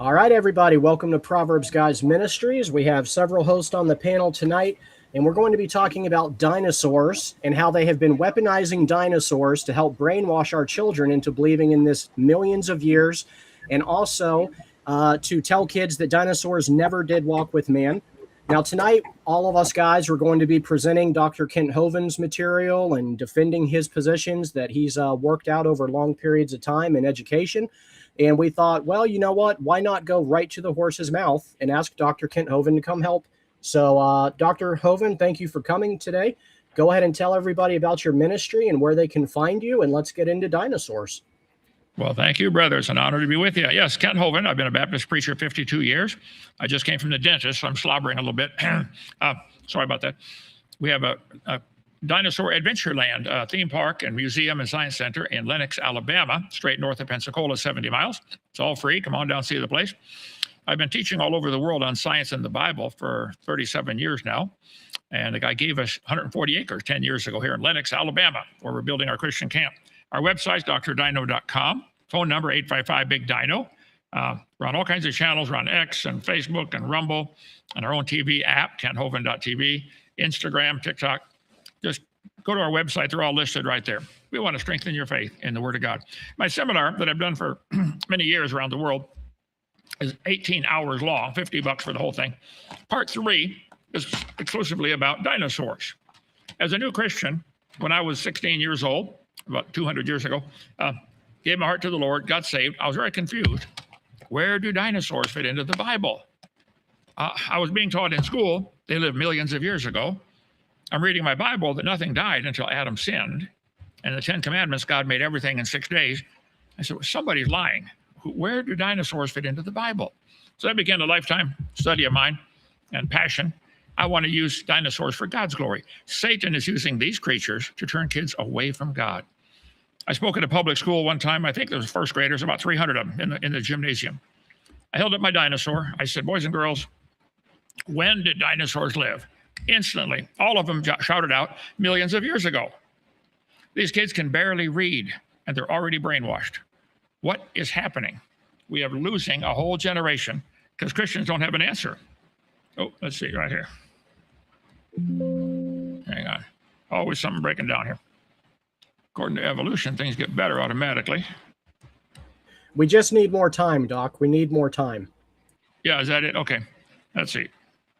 All right, everybody, welcome to Proverbs Guys Ministries. We have several hosts on the panel tonight, and we're going to be talking about dinosaurs and how they have been weaponizing dinosaurs to help brainwash our children into believing in this millions of years, and also to tell kids that dinosaurs never did walk with man. Now, tonight, all of us guys are going to be presenting Dr. Kent Hovind's material and defending his positions that he's worked out over long periods of time in education. And we thought, well, you know what? Why not go right to the horse's mouth and ask Dr. Kent Hovind to come help? So, Dr. Hovind, thank you for coming today. Go ahead and tell everybody about your ministry and where they can find you, and let's get into dinosaurs. Well, thank you, brother. It's an honor to be with you. Yes, Kent Hovind. I've been a Baptist preacher 52 years. I just came from the dentist, so I'm slobbering a little bit. Sorry about that. We have a Dinosaur Adventureland theme park and museum and science center in Lenox, Alabama, straight north of Pensacola, 70 miles. It's all free. Come on down, see the place. I've been teaching all over the world on science and the Bible for 37 years now. And the guy gave us 140 acres 10 years ago here in Lenox, Alabama, where we're building our Christian camp. Our website's drdino.com. Phone number 855-BIG-DINO. We're on all kinds of channels. We're on X and Facebook and Rumble and our own TV app, KentHovind.tv, Instagram, TikTok. Just go to our website. They're all listed right there. We want to strengthen your faith in the Word of God. My seminar that I've done for many years around the world is 18 hours long, $50 for the whole thing. Part 3 is exclusively about dinosaurs. As a new Christian, when I was 16 years old, about 200 years ago, gave my heart to the Lord, got saved. I was very confused. Where do dinosaurs fit into the Bible? I was being taught in school they lived millions of years ago. I'm reading my Bible that nothing died until Adam sinned. And the 10 Commandments, God made everything in 6 days. I said, well, somebody's lying. Where do dinosaurs fit into the Bible? So that began a lifetime study of mine and passion. I want to use dinosaurs for God's glory. Satan is using these creatures to turn kids away from God. I spoke at a public school one time. I think there was first graders, about 300 of them in the gymnasium. I held up my dinosaur. I said, boys and girls, when did dinosaurs live? Instantly, all of them shouted out, millions of years ago. These kids can barely read, and they're already brainwashed. What is happening? We are losing a whole generation because Christians don't have an answer. Oh, let's see right here. Hang on. Always something breaking down here. According to evolution, things get better automatically. We just need more time, Doc. We need more time. Yeah, is that it? Okay. Let's see.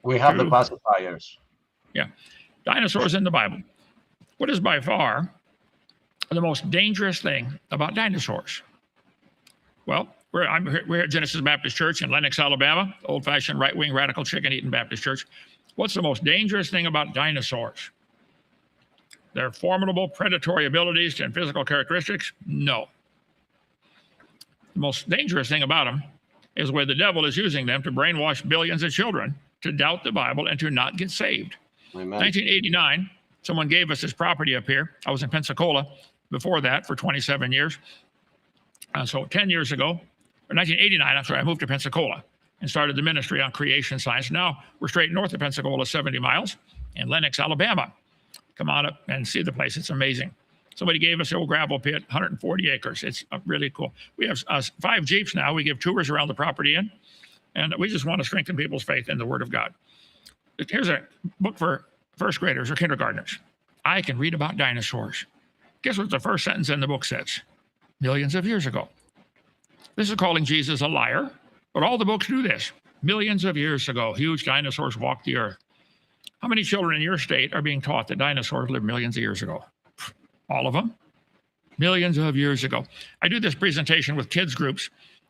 We have the pacifiers. Yeah. Dinosaurs in the Bible. What is by far the most dangerous thing about dinosaurs? Well, we're at Genesis Baptist Church in Lenox, Alabama, old-fashioned right-wing radical chicken-eating Baptist church. What's the most dangerous thing about dinosaurs? Their formidable predatory abilities and physical characteristics? No. The most dangerous thing about them is where the devil is using them to brainwash billions of children to doubt the Bible and to not get saved. Amen. 1989, someone gave us this property up here. I was in Pensacola before that for 27 years. So 10 years ago, or 1989, I'm sorry, I moved to Pensacola and started the ministry on creation science. Now we're straight north of Pensacola, 70 miles in Lenox, Alabama. Come on up and see the place. It's amazing. Somebody gave us the old gravel pit, 140 acres. It's really cool. We have 5 Jeeps now. We give tours around the property and we just want to strengthen people's faith in the Word of God. Here's a book for first graders or kindergartners. I can read about dinosaurs. Guess what the first sentence in the book says? Millions of years ago. This is calling Jesus a liar, but all the books do this. Millions of years ago, huge dinosaurs walked the earth. How many children in your state are being taught that dinosaurs lived millions of years ago? All of them? Millions of years ago. I do this presentation with kids groups,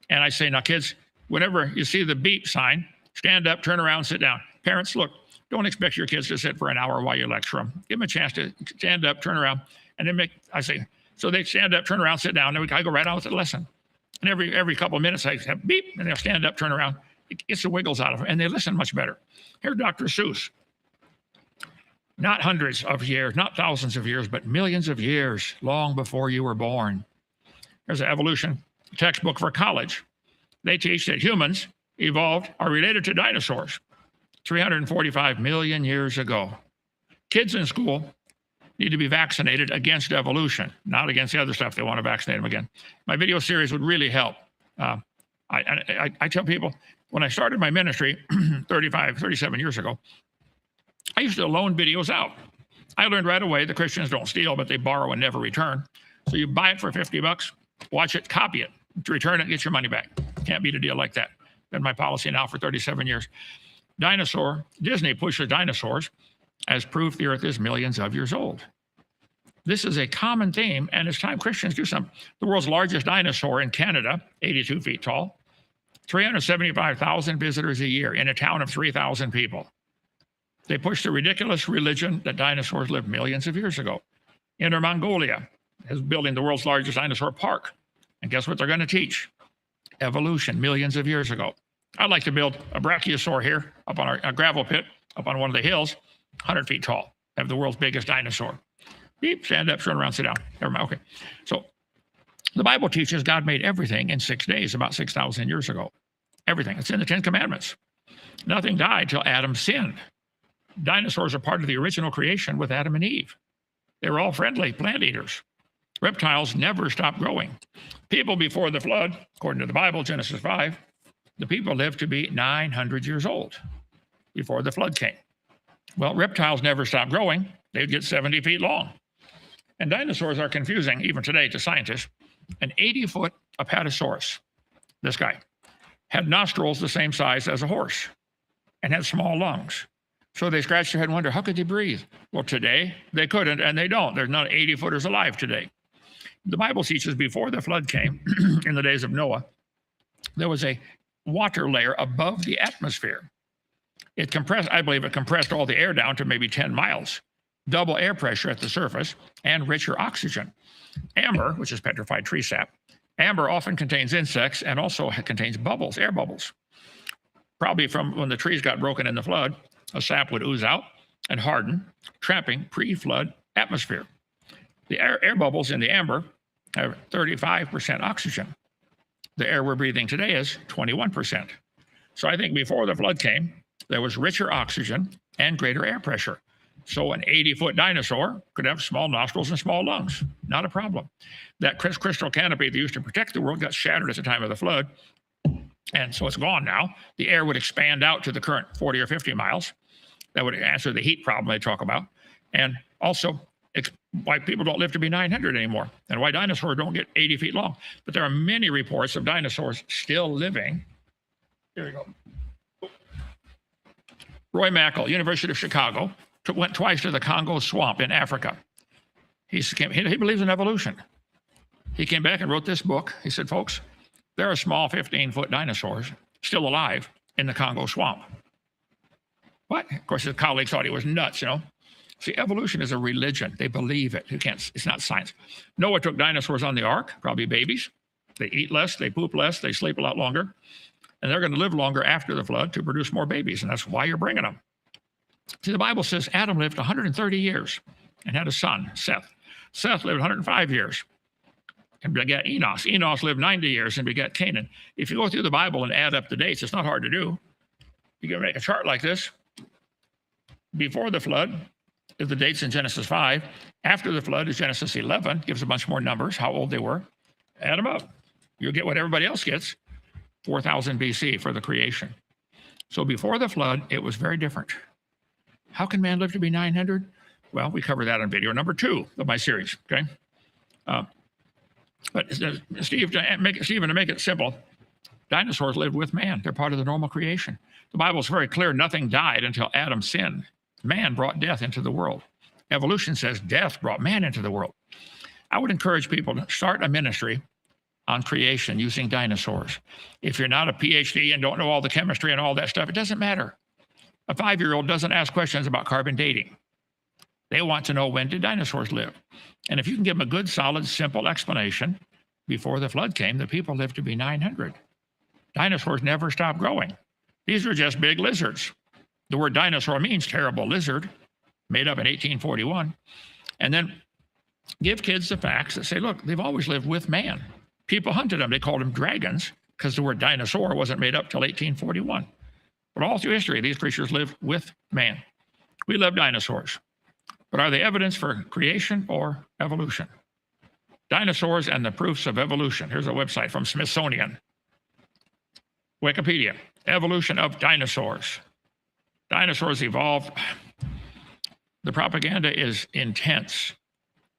and I say, now kids, whenever you see the beep sign, stand up, turn around, sit down. Parents, look, don't expect your kids to sit for an hour while you lecture them. Give them a chance to stand up, turn around, and then I say, so they stand up, turn around, sit down, and I go right on with the lesson. And every couple of minutes, I have beep, and they'll stand up, turn around. It gets the wiggles out of them, and they listen much better. Here's Dr. Seuss. Not hundreds of years, not thousands of years, but millions of years, long before you were born. There's an evolution textbook for college. They teach that humans evolved, are related to dinosaurs 345 million years ago. Kids in school need to be vaccinated against evolution, not against the other stuff they want to vaccinate them against. My video series would really help. I tell people, when I started my ministry 37 years ago, I used to loan videos out. I learned right away the Christians don't steal, but they borrow and never return. So you buy it for $50, watch it, copy it, return it, get your money back. Can't beat a deal like that. Been my policy now for 37 years. Disney pushes dinosaurs as proof the earth is millions of years old. This is a common theme, and it's time Christians do something. The world's largest dinosaur in Canada, 82 feet tall, 375,000 visitors a year in a town of 3,000 people. They push the ridiculous religion that dinosaurs lived millions of years ago. Inner Mongolia is building the world's largest dinosaur park. And guess what they're going to teach? Evolution millions of years ago. I'd like to build a brachiosaur here up on a gravel pit up on one of the hills, 100 feet tall, have the world's biggest dinosaur. Beep, stand up, turn around, sit down. Never mind. Okay. So the Bible teaches God made everything in 6 days about 6,000 years ago. Everything. It's in the 10 Commandments. Nothing died till Adam sinned. Dinosaurs are part of the original creation with Adam and Eve. They were all friendly plant eaters. Reptiles never stopped growing. People before the flood, according to the Bible, Genesis 5, the people lived to be 900 years old before the flood came. Well, reptiles never stopped growing. They'd get 70 feet long. And dinosaurs are confusing, even today, to scientists. An 80-foot Apatosaurus, this guy, had nostrils the same size as a horse and had small lungs. So they scratched their head and wonder, how could they breathe? Well, today they couldn't, and they don't. There's not 80-footers alive today. The Bible teaches before the flood came, in the days of Noah, there was a water layer above the atmosphere. It compressed, I believe it compressed all the air down to maybe 10 miles, double air pressure at the surface, and richer oxygen. Amber, which is petrified tree sap, amber often contains insects and also contains bubbles, air bubbles. Probably from when the trees got broken in the flood, a sap would ooze out and harden, trapping pre-flood atmosphere. The air bubbles in the amber have 35% oxygen. The air we're breathing today is 21%. So I think before the flood came, there was richer oxygen and greater air pressure. So an 80-foot dinosaur could have small nostrils and small lungs. Not a problem. That crystal canopy that used to protect the world got shattered at the time of the flood. And so it's gone now. The air would expand out to the current 40 or 50 miles. That would answer the heat problem they talk about. And also why people don't live to be 900 anymore and why dinosaurs don't get 80 feet long. But there are many reports of dinosaurs still living. Here we go. Roy Mackal, University of Chicago, went twice to the Congo swamp in Africa. He believes in evolution. He came back and wrote this book. He said, folks, there are small 15-foot dinosaurs still alive in the Congo swamp. What? Of course, his colleagues thought he was nuts, you know. See, evolution is a religion. They believe it. It's not science. Noah took dinosaurs on the ark, probably babies. They eat less, they poop less, they sleep a lot longer. And they're going to live longer after the flood to produce more babies. And that's why you're bringing them. See, the Bible says Adam lived 130 years and had a son, Seth. Seth lived 105 years and begat Enos. Enos lived 90 years and begat Canaan. If you go through the Bible and add up the dates, it's not hard to do. You can make a chart like this. Before the flood is the dates in Genesis 5. After the flood is Genesis 11. Gives a bunch more numbers, how old they were. Add them up. You'll get what everybody else gets. 4,000 BC for the creation. So before the flood, it was very different. How can man live to be 900? Well, we cover that on video number 2 of my series, okay? But Steve, to make it simple, dinosaurs lived with man. They're part of the normal creation. The Bible is very clear. Nothing died until Adam sinned. Man brought death into the world. Evolution says death brought man into the world. I would encourage people to start a ministry on creation using dinosaurs. If you're not a PhD and don't know all the chemistry and all that stuff, it doesn't matter. A 5-year-old doesn't ask questions about carbon dating. They want to know, when did dinosaurs live? And if you can give them a good, solid, simple explanation, before the flood came, the people lived to be 900. Dinosaurs never stopped growing. These are just big lizards. The word dinosaur means terrible lizard, made up in 1841. And then give kids the facts that say, look, they've always lived with man. People hunted them. They called them dragons because the word dinosaur wasn't made up till 1841. But all through history, these creatures lived with man. We love dinosaurs. But are they evidence for creation or evolution? Dinosaurs and the proofs of evolution. Here's a website from Smithsonian. Wikipedia, evolution of dinosaurs. Dinosaurs evolved. The propaganda is intense.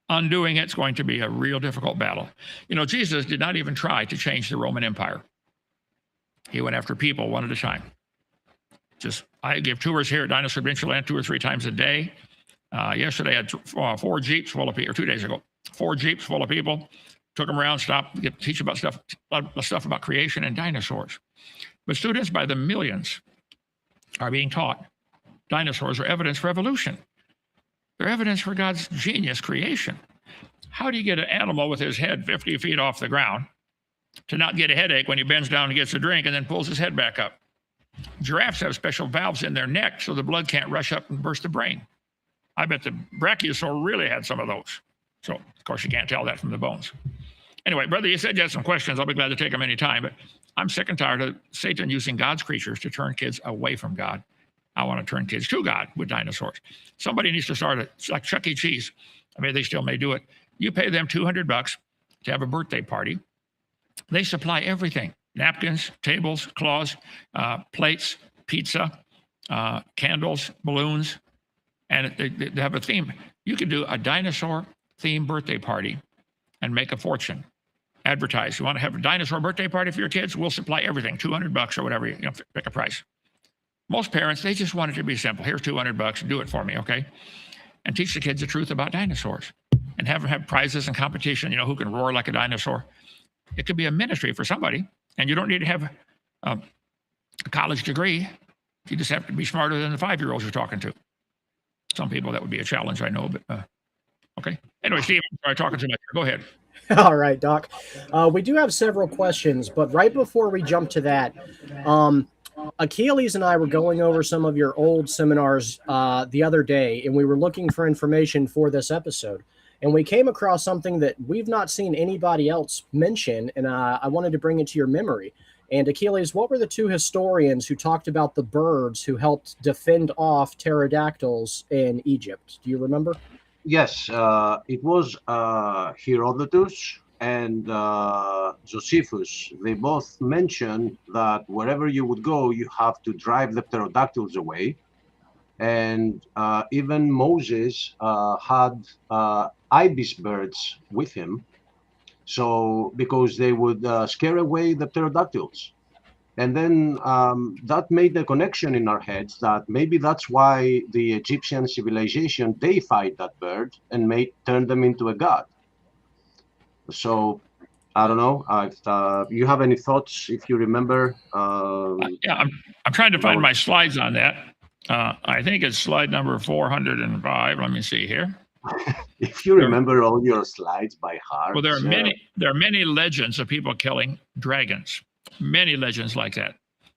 Undoing it's going to be a real difficult battle. You know, Jesus did not even try to change the Roman Empire. He went after people one at a time. I give tours here at Dinosaur Adventureland 2 or 3 times a day. Yesterday, I had 4 Jeeps full of people, or 2 days ago, 4 Jeeps full of people. Took them around, stopped, teach about stuff about creation and dinosaurs. But students by the millions are being taught dinosaurs are evidence for evolution. They're evidence for God's genius creation. How do you get an animal with his head 50 feet off the ground to not get a headache when he bends down and gets a drink and then pulls his head back up? Giraffes have special valves in their neck so the blood can't rush up and burst the brain. I bet the brachiosaur really had some of those. So, of course, you can't tell that from the bones. Anyway, brother, you said you had some questions. I'll be glad to take them anytime. But I'm sick and tired of Satan using God's creatures to turn kids away from God. I want to turn kids to God with dinosaurs. Somebody needs to start it, like Chuck E. Cheese. I mean, they still may do it. You pay them $200 to have a birthday party. They supply everything: napkins, tables, cloths, plates, pizza, candles, balloons, and they have a theme. You could do a dinosaur-themed birthday party and make a fortune. Advertise. You want to have a dinosaur birthday party for your kids? We'll supply everything, $200 or whatever, pick a price. Most parents, they just want it to be simple. Here's $200, do it for me, okay? And teach the kids the truth about dinosaurs and have them have prizes and competition, who can roar like a dinosaur. It could be a ministry for somebody, and you don't need to have a college degree. You just have to be smarter than the 5-year-olds you're talking to. Some people, that would be a challenge, I know, but okay. Anyway, Steve, I'm sorry, talking too much. Go ahead. All right, Doc. We do have several questions, but right before we jump to that, Achilles and I were going over some of your old seminars the other day, and we were looking for information for this episode. And we came across something that we've not seen anybody else mention, and I wanted to bring it to your memory. And Achilles, what were the 2 historians who talked about the birds who helped defend off pterodactyls in Egypt? Do you remember? Yes, it was Herodotus and Josephus. They both mentioned that wherever you would go, you have to drive the pterodactyls away. And even Moses had ibis birds with him, so because they would scare away the pterodactyls. And then that made the connection in our heads that maybe that's why the Egyptian civilization deified that bird and turned them into a god. So I don't know if you have any thoughts, if you remember. Yeah, I'm trying to find my slides on that. I think it's slide number 405. Let me see here. If you remember all your slides by heart. Well, there are many legends of people killing dragons. Many legends like that.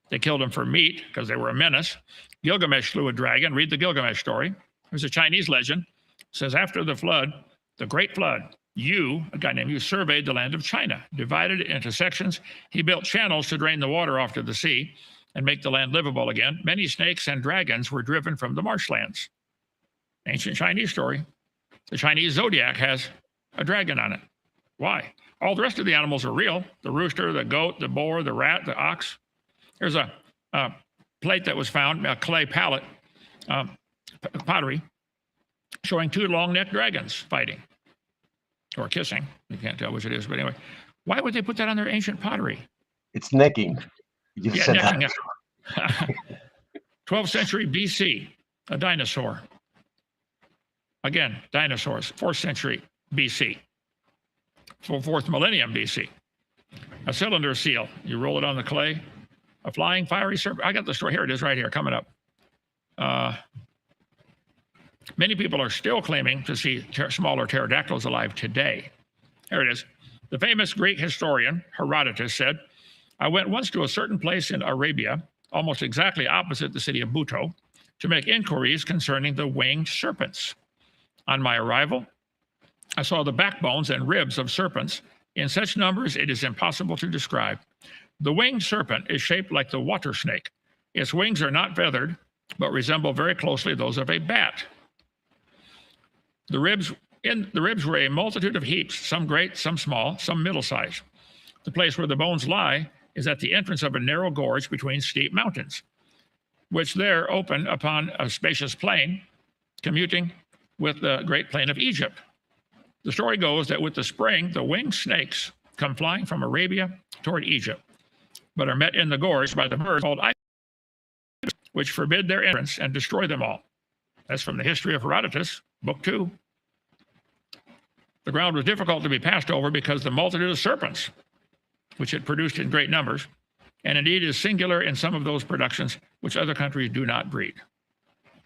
They killed them for meat because they were a menace. Gilgamesh slew a dragon. Read the Gilgamesh story. There's a Chinese legend. It says, after the flood, the great flood, a guy named Yu, surveyed the land of China, divided it into sections. He built channels to drain the water off to the sea and make the land livable again. Many snakes and dragons were driven from the marshlands. Ancient Chinese story. The Chinese zodiac has a dragon on it. Why? All the rest of the animals are real. The rooster, the goat, the boar, the rat, the ox. There's a plate that was found, a clay palette, pottery, showing 2 long-necked dragons fighting or kissing. You can't tell which it is, but anyway. Why would they put that on their ancient pottery? It's necking. You said necking, that. 12th century BC, a dinosaur. Again, dinosaurs, 4th century BC. 4th millennium BC. A cylinder seal. You roll it on the clay. A flying fiery serpent. I got the story. Here it is right here coming up. Many people are still claiming to see smaller pterodactyls alive today. Here it is. The famous Greek historian Herodotus said, I went once to a certain place in Arabia, almost exactly opposite the city of Buto, to make inquiries concerning the winged serpents. On my arrival, I saw the backbones and ribs of serpents in such numbers it is impossible to describe. The winged serpent is shaped like the water snake. Its wings are not feathered, but resemble very closely those of a bat. The ribs were a multitude of heaps, some great, some small, some middle-sized. The place where the bones lie is at the entrance of a narrow gorge between steep mountains, which there open upon a spacious plain, commuting with the great plain of Egypt. The story goes that with the spring, the winged snakes come flying from Arabia toward Egypt, but are met in the gorge by the birds called ibises, which forbid their entrance and destroy them all. That's from the History of Herodotus, Book 2. The ground was difficult to be passed over because the multitude of serpents, which it produced in great numbers, and indeed is singular in some of those productions which other countries do not breed.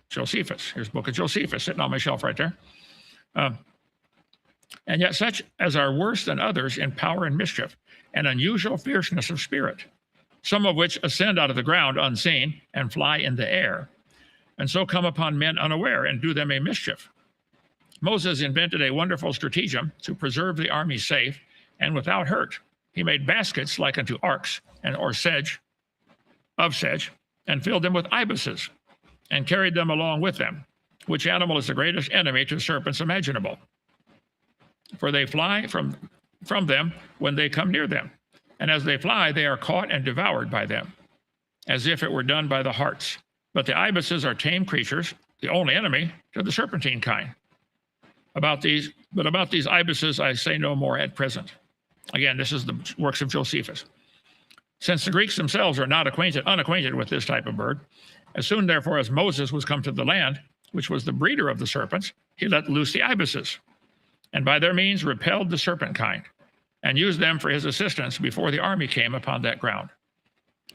Josephus, here's the book of Josephus sitting on my shelf right there. And yet such as are worse than others in power and mischief, and unusual fierceness of spirit, some of which ascend out of the ground unseen and fly in the air, and so come upon men unaware and do them a mischief. Moses invented a wonderful stratagem to preserve the army safe and without hurt. He made baskets like unto arks or sedge, and filled them with ibises, and carried them along with them, which animal is the greatest enemy to serpents imaginable. For they fly from them when they come near them, and as they fly, they are caught and devoured by them, as if it were done by the hearts. But the ibises are tame creatures, the only enemy to the serpentine kind. About these ibises I say no more at present. Again, this is the works of Josephus. Since the Greeks themselves are not unacquainted with this type of bird, as soon therefore as Moses was come to the land, which was the breeder of the serpents, he let loose the ibises, and by their means repelled the serpent kind, and used them for his assistance before the army came upon that ground.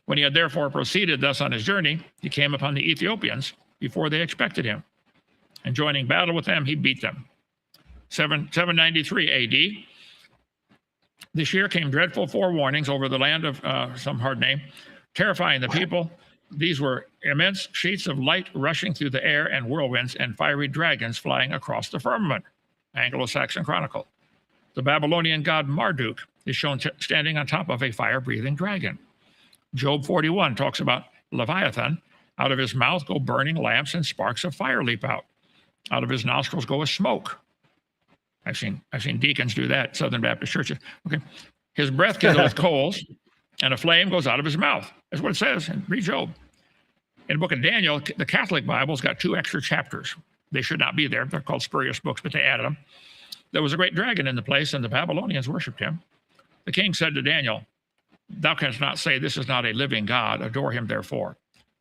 When he had therefore proceeded thus on his journey, he came upon the Ethiopians before they expected him, and joining battle with them, he beat them. 793 AD, this year came dreadful forewarnings over the land of some hard name, terrifying the people. These were immense sheets of light rushing through the air and whirlwinds and fiery dragons flying across the firmament. Anglo-Saxon Chronicle. The Babylonian god Marduk is shown standing on top of a fire-breathing dragon. Job 41 talks about Leviathan. Out of his mouth go burning lamps and sparks of fire leap out. Out of his nostrils go a smoke. I've seen deacons do that, Southern Baptist churches. Okay. His breath kindles coals, and a flame goes out of his mouth. That's what it says. And read Job. In the book of Daniel, the Catholic Bible's got 2 extra chapters. They should not be there. They're called spurious books, but they added them. There was a great dragon in the place, and the Babylonians worshipped him. The king said to Daniel, "Thou canst not say this is not a living God. Adore him, therefore."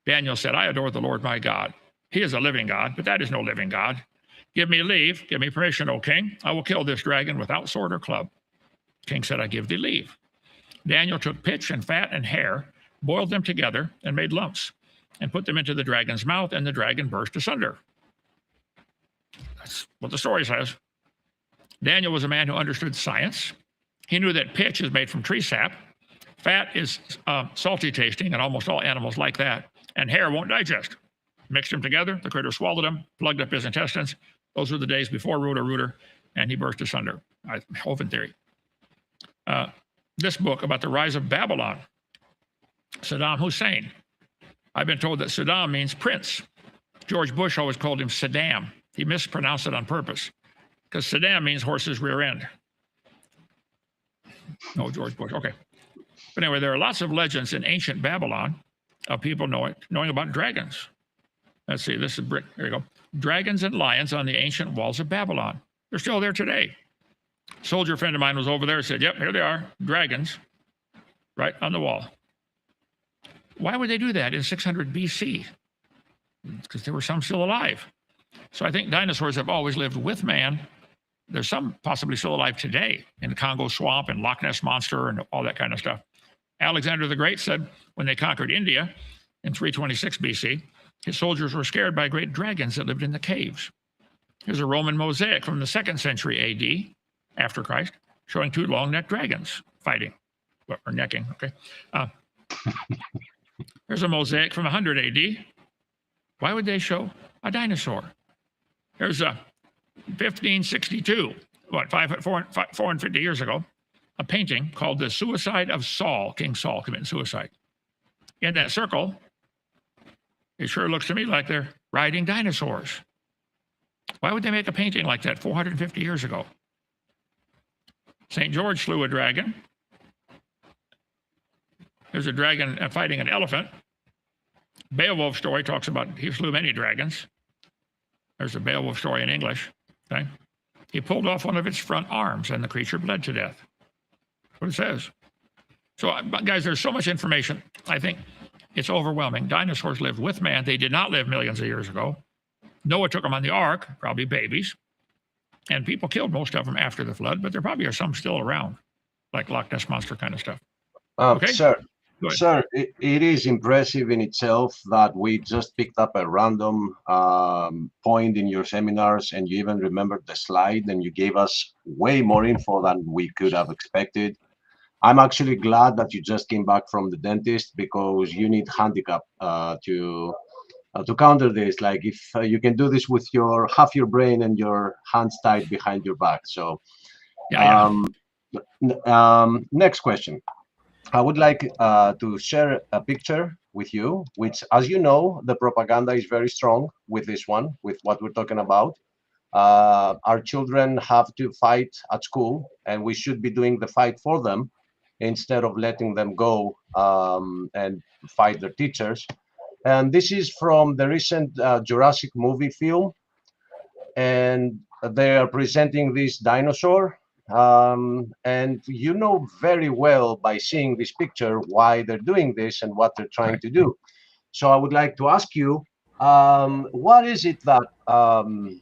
Daniel said, "I adore the Lord my God. He is a living God, but that is no living God. Give me leave, give me permission, O king. I will kill this dragon without sword or club." The king said, "I give thee leave." Daniel took pitch and fat and hair, boiled them together, and made lumps, and put them into the dragon's mouth, and the dragon burst asunder. That's what the story says. Daniel was a man who understood science. He knew that pitch is made from tree sap. Fat is salty tasting, and almost all animals like that. And hair won't digest. Mixed them together, the critter swallowed them, plugged up his intestines. Those were the days before Rooter, and he burst asunder. Hovind theory. This book about the rise of Babylon, Saddam Hussein. I've been told that Saddam means prince. George Bush always called him Saddam. He mispronounced it on purpose because Saddam means horse's rear end. No, George Bush. Okay. But anyway, there are lots of legends in ancient Babylon of people knowing about dragons. Let's see, this is brick. Here you go. Dragons and lions on the ancient walls of Babylon. They're still there today. A soldier friend of mine was over there and said, "Yep, here they are, dragons, right on the wall." Why would they do that in 600 BC? Because there were some still alive. So I think dinosaurs have always lived with man. There's some possibly still alive today in the Congo swamp and Loch Ness Monster and all that kind of stuff. Alexander the Great said when they conquered India in 326 BC, his soldiers were scared by great dragons that lived in the caves. Here's a Roman mosaic from the 2nd century AD, after Christ, showing 2 long-necked dragons fighting, or necking, okay? Here's a mosaic from 100 AD. Why would they show a dinosaur? Here's a 1562, 450 years ago, a painting called The Suicide of Saul, King Saul committing suicide. In that circle, it sure looks to me like they're riding dinosaurs. Why would they make a painting like that 450 years ago? St. George slew a dragon. There's a dragon fighting an elephant. Beowulf story talks about he slew many dragons. There's a Beowulf story in English. Okay? He pulled off one of its front arms and the creature bled to death. That's what it says. So, guys, there's so much information. I think it's overwhelming. Dinosaurs lived with man. They did not live millions of years ago. Noah took them on the ark, probably babies. And people killed most of them after the flood, but there probably are some still around, like Loch Ness Monster kind of stuff. Okay? Sir, it is impressive in itself that we just picked up a random point in your seminars, and you even remembered the slide, and you gave us way more info than we could have expected. I'm actually glad that you just came back from the dentist, because you need handicap to counter this. Like, if you can do this with your half your brain and your hands tied behind your back. So, next question. I would like to share a picture with you, which, as you know, the propaganda is very strong with this one, with what we're talking about. Our children have to fight at school, and we should be doing the fight for them instead of letting them go and fight their teachers. And this is from the recent Jurassic movie film, and they are presenting this dinosaur. And you know very well by seeing this picture why they're doing this and what they're trying to do. So I would like to ask you, what is it that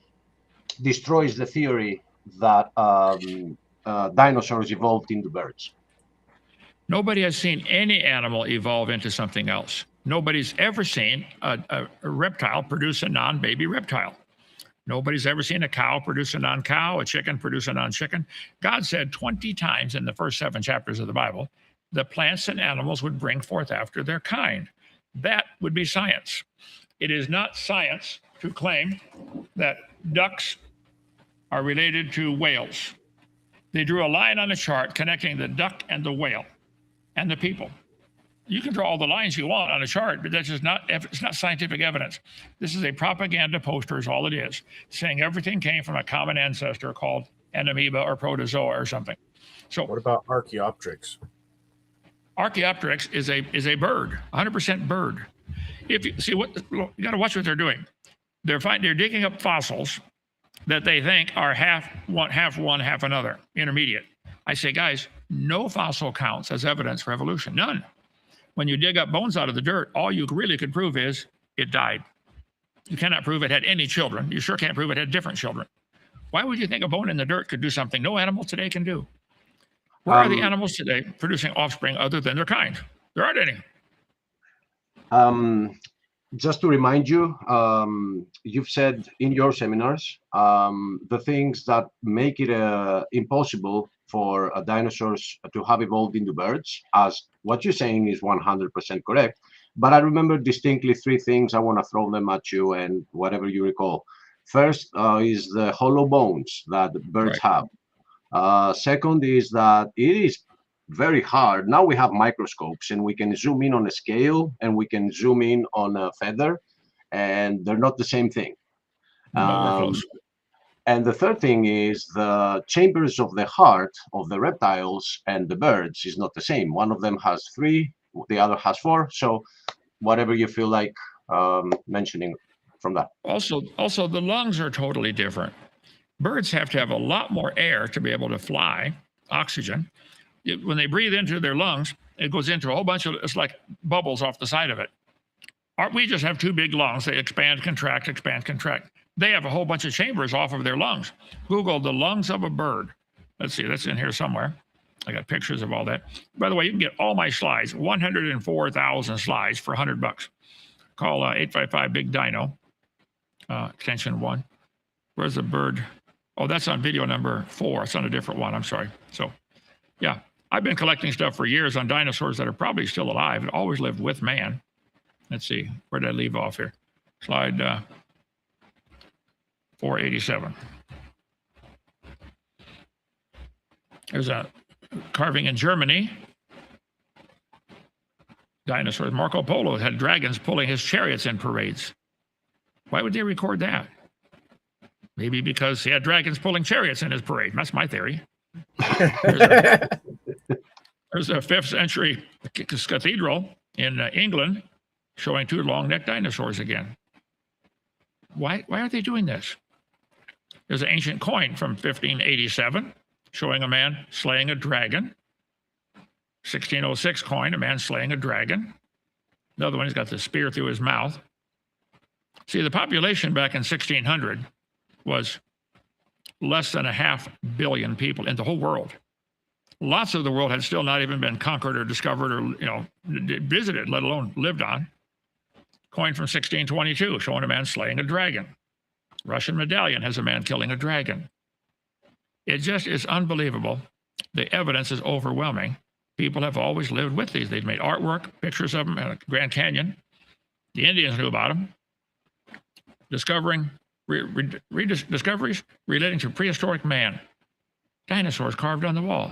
destroys the theory that dinosaurs evolved into birds? Nobody has seen any animal evolve into something else. Nobody's ever seen a reptile produce a non-baby reptile. Nobody's ever seen a cow produce a non-cow, a chicken produce a non-chicken. God said 20 times in the first 7 chapters of the Bible, the plants and animals would bring forth after their kind. That would be science. It is not science to claim that ducks are related to whales. They drew a line on a chart connecting the duck and the whale and the people. You can draw all the lines you want on a chart, but that's just it's not scientific evidence. This is a propaganda poster is all it is, saying everything came from a common ancestor called an amoeba or protozoa or something. So what about Archaeopteryx? Archaeopteryx is a bird, 100% bird. If you see you got to watch what they're doing. They're digging up fossils that they think are half one, half another, intermediate. I say, guys, no fossil counts as evidence for evolution, none. When you dig up bones out of the dirt, all you really could prove is it died. You cannot prove it had any children. You sure can't prove it had different children. Why would you think a bone in the dirt could do something no animal today can do? Where are the animals today producing offspring other than their kind? There aren't any. Just to remind you, you've said in your seminars the things that make it impossible for dinosaurs to have evolved into birds, as what you're saying is 100% correct. But I remember distinctly 3 things. I want to throw them at you and whatever you recall. First is the hollow bones that birds have. Second is that it is very hard. Now we have microscopes and we can zoom in on a scale and we can zoom in on a feather, and they're not the same thing. And the third thing is the chambers of the heart of the reptiles and the birds is not the same. One of them has 3, the other has 4. So whatever you feel like mentioning from that. Also, the lungs are totally different. Birds have to have a lot more air to be able to fly, oxygen. When they breathe into their lungs, it goes into a whole bunch of, it's like bubbles off the side of it. We just have 2 big lungs. They expand, contract, expand, contract. They have a whole bunch of chambers off of their lungs. Google the lungs of a bird. Let's see, that's in here somewhere. I got pictures of all that. By the way, you can get all my slides, 104,000 slides for $100. Call 855 Big Dino, extension 1. Where's the bird? Oh, that's on video number 4. It's on a different one. I'm sorry. So, yeah, I've been collecting stuff for years on dinosaurs that are probably still alive and always lived with man. Let's see, where did I leave off here? Slide 487. There's a carving in Germany. Dinosaurs. Marco Polo had dragons pulling his chariots in parades. Why would they record that? Maybe because he had dragons pulling chariots in his parade. That's my theory. There's a 5th century cathedral in England showing two long-necked dinosaurs again. Why are they doing this? There's an ancient coin from 1587 showing a man slaying a dragon. 1606 coin, a man slaying a dragon. Another one, he's got the spear through his mouth. See, the population back in 1600 was less than 500 million people in the whole world. Lots of the world had still not even been conquered or discovered or visited, let alone lived on. Coin from 1622 showing a man slaying a dragon. Russian medallion has a man killing a dragon. It just is unbelievable. The evidence is overwhelming. People have always lived with these. They've made artwork, pictures of them in Grand Canyon. The Indians knew about them. Discoveries relating to prehistoric man. Dinosaurs carved on the wall.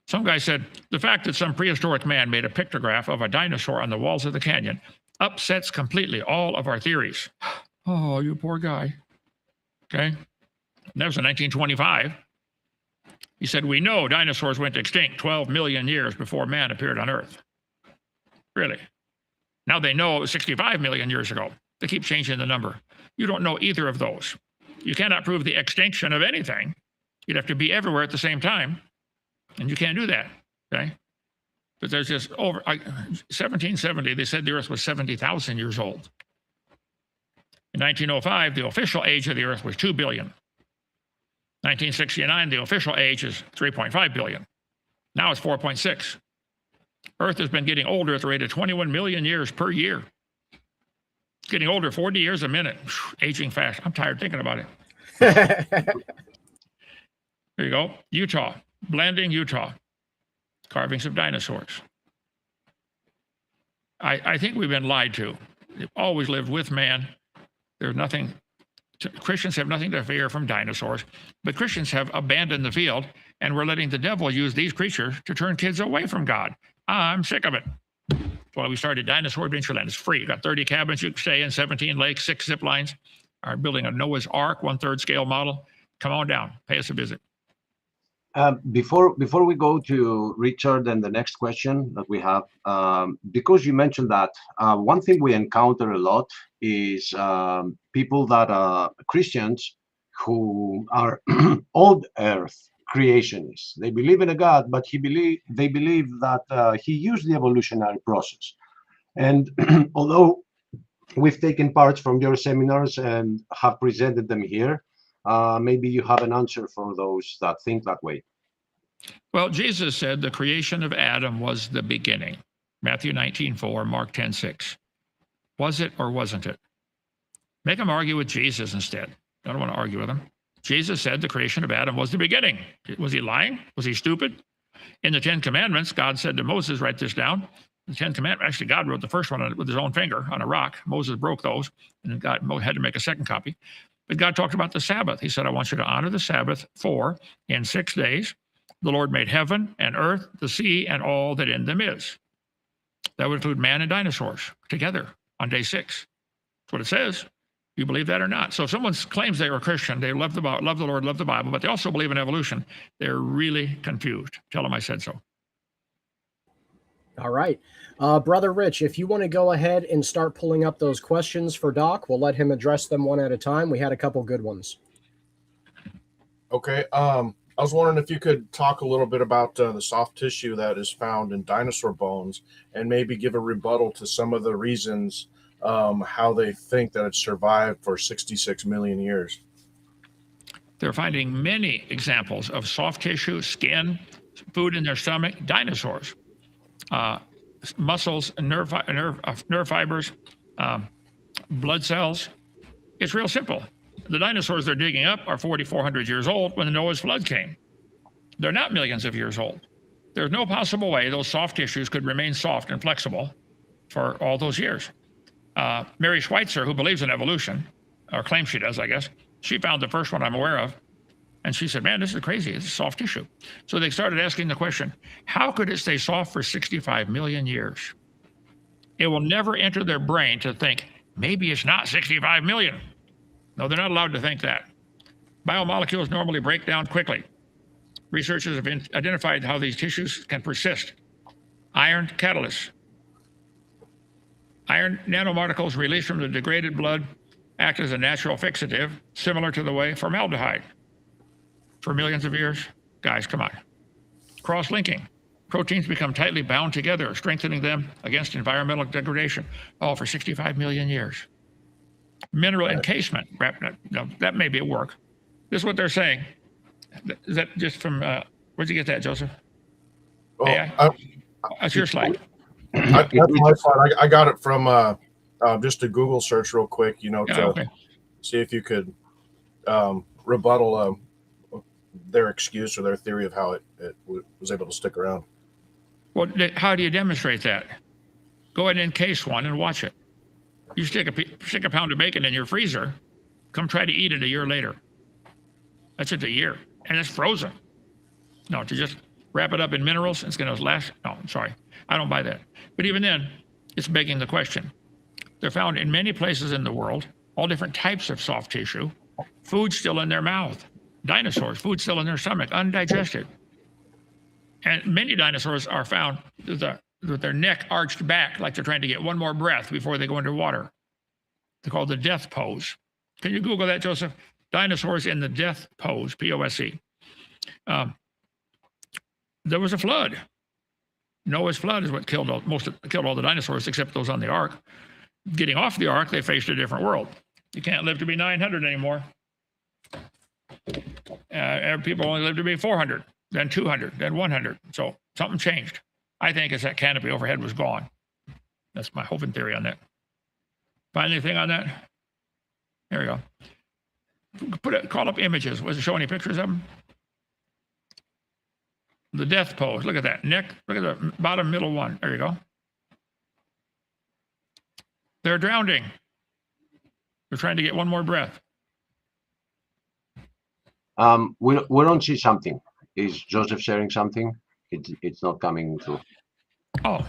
Some guy said, the fact that some prehistoric man made a pictograph of a dinosaur on the walls of the canyon upsets completely all of our theories. Oh, you poor guy. Okay. And that was in 1925. He said, we know dinosaurs went extinct 12 million years before man appeared on Earth. Really? Now they know it was 65 million years ago. They keep changing the number. You don't know either of those. You cannot prove the extinction of anything. You'd have to be everywhere at the same time. And you can't do that. Okay. But there's just 1770, they said the Earth was 70,000 years old. In 1905, the official age of the Earth was 2 billion. 1969, the official age is 3.5 billion. Now it's 4.6. Earth has been getting older at the rate of 21 million years per year. It's getting older 40 years a minute. Aging fast. I'm tired thinking about it. There you go. Utah. Blanding, Utah. Carvings of dinosaurs. I think we've been lied to. They've always lived with man. There's nothing, Christians have nothing to fear from dinosaurs, but Christians have abandoned the field, and we're letting the devil use these creatures to turn kids away from God. I'm sick of it. That's why we started Dinosaur Adventureland. It's free. You've got 30 cabins you can stay in, 17 lakes, 6 zip lines. Are building a Noah's Ark, 1/3 scale model. Come on down. Pay us a visit. Before we go to Richard and the next question that we have, because you mentioned that, one thing we encounter a lot is people that are Christians who are old Earth creationists. They believe in a God, but they believe that he used the evolutionary process. And although we've taken parts from your seminars and have presented them here, maybe you have an answer for those that think that way. Well, Jesus said the creation of Adam was the beginning. Matthew 19:4, Mark 10:6. Was it or wasn't it? Make them argue with Jesus instead. I don't want to argue with them. Jesus said the creation of Adam was the beginning. Was he lying? Was he stupid? In the 10 Commandments, God said to Moses, write this down. The 10 Commandments, actually, God wrote the first one with his own finger on a rock. Moses broke those, and God had to make a second copy. But God talked about the Sabbath. He said, I want you to honor the Sabbath, for in 6 days the Lord made heaven and earth, the sea, and all that in them is. That would include man and dinosaurs together on day 6. That's what it says. You believe that or not? So if someone claims they are a Christian, they love the Lord, love the Bible, but they also believe in evolution, they're really confused. Tell them I said so. All right. Brother Rich, if you want to go ahead and start pulling up those questions for Doc, we'll let him address them one at a time. We had a couple good ones. Okay. I was wondering if you could talk a little bit about the soft tissue that is found in dinosaur bones and maybe give a rebuttal to some of the reasons how they think that it survived for 66 million years. They're finding many examples of soft tissue, skin, food in their stomach, dinosaurs. Muscles, nerve fibers, blood cells. It's real simple. The dinosaurs they're digging up are 4,400 years old when the Noah's flood came. They're not millions of years old. There's no possible way those soft tissues could remain soft and flexible for all those years. Mary Schweitzer, who believes in evolution, or claims she does, I guess, she found the first one I'm aware of. And she said, man, this is crazy. It's soft tissue. So they started asking the question, how could it stay soft for 65 million years? It will never enter their brain to think, maybe it's not 65 million. No, they're not allowed to think that. Biomolecules normally break down quickly. Researchers have identified how these tissues can persist Iron catalysts. Iron nanoparticles released from the degraded blood act as a natural fixative, similar to the way formaldehyde. For millions of years, guys, come on. Cross-linking. Proteins become tightly bound together, strengthening them against environmental degradation. Oh, for 65 million years. Mineral encasement. No, that may be at work. This is what they're saying. Is that just from, where'd you get that, Joseph? Well, AI? That's your slide. That's my slide. I got it from just a Google search real quick, to see if you could rebuttal their excuse or their theory of how it was able to stick around. Well, how do you demonstrate that? Go ahead and encase one and watch it. You stick a pound of bacon in your freezer, come try to eat it a year later. That's just a year, and it's frozen. No, to just wrap it up in minerals, it's going to last. No, I'm sorry, I don't buy that. But even then, it's begging the question. They're found in many places in the world, all different types of soft tissue, food still in their mouth. Dinosaurs, food still in their stomach, undigested. And many dinosaurs are found with their neck arched back, like they're trying to get one more breath before they go underwater. They're called the death pose. Can you Google that, Joseph? Dinosaurs in the death pose, P-O-S-E. There was a flood. Noah's flood is what killed all the dinosaurs except those on the ark. Getting off the ark, they faced a different world. You can't live to be 900 anymore. People only live to be 400, then 200, then 100. So something changed. I think it's that canopy overhead was gone. That's my Hovind theory on that. Find anything on that? There we go. Call up images. Was it show any pictures of them? The death pose. Look at that neck. Look at the bottom middle one. There you go. They're drowning. They're trying to get one more breath. We don't see something. Is Joseph sharing something? It's not coming through. Oh,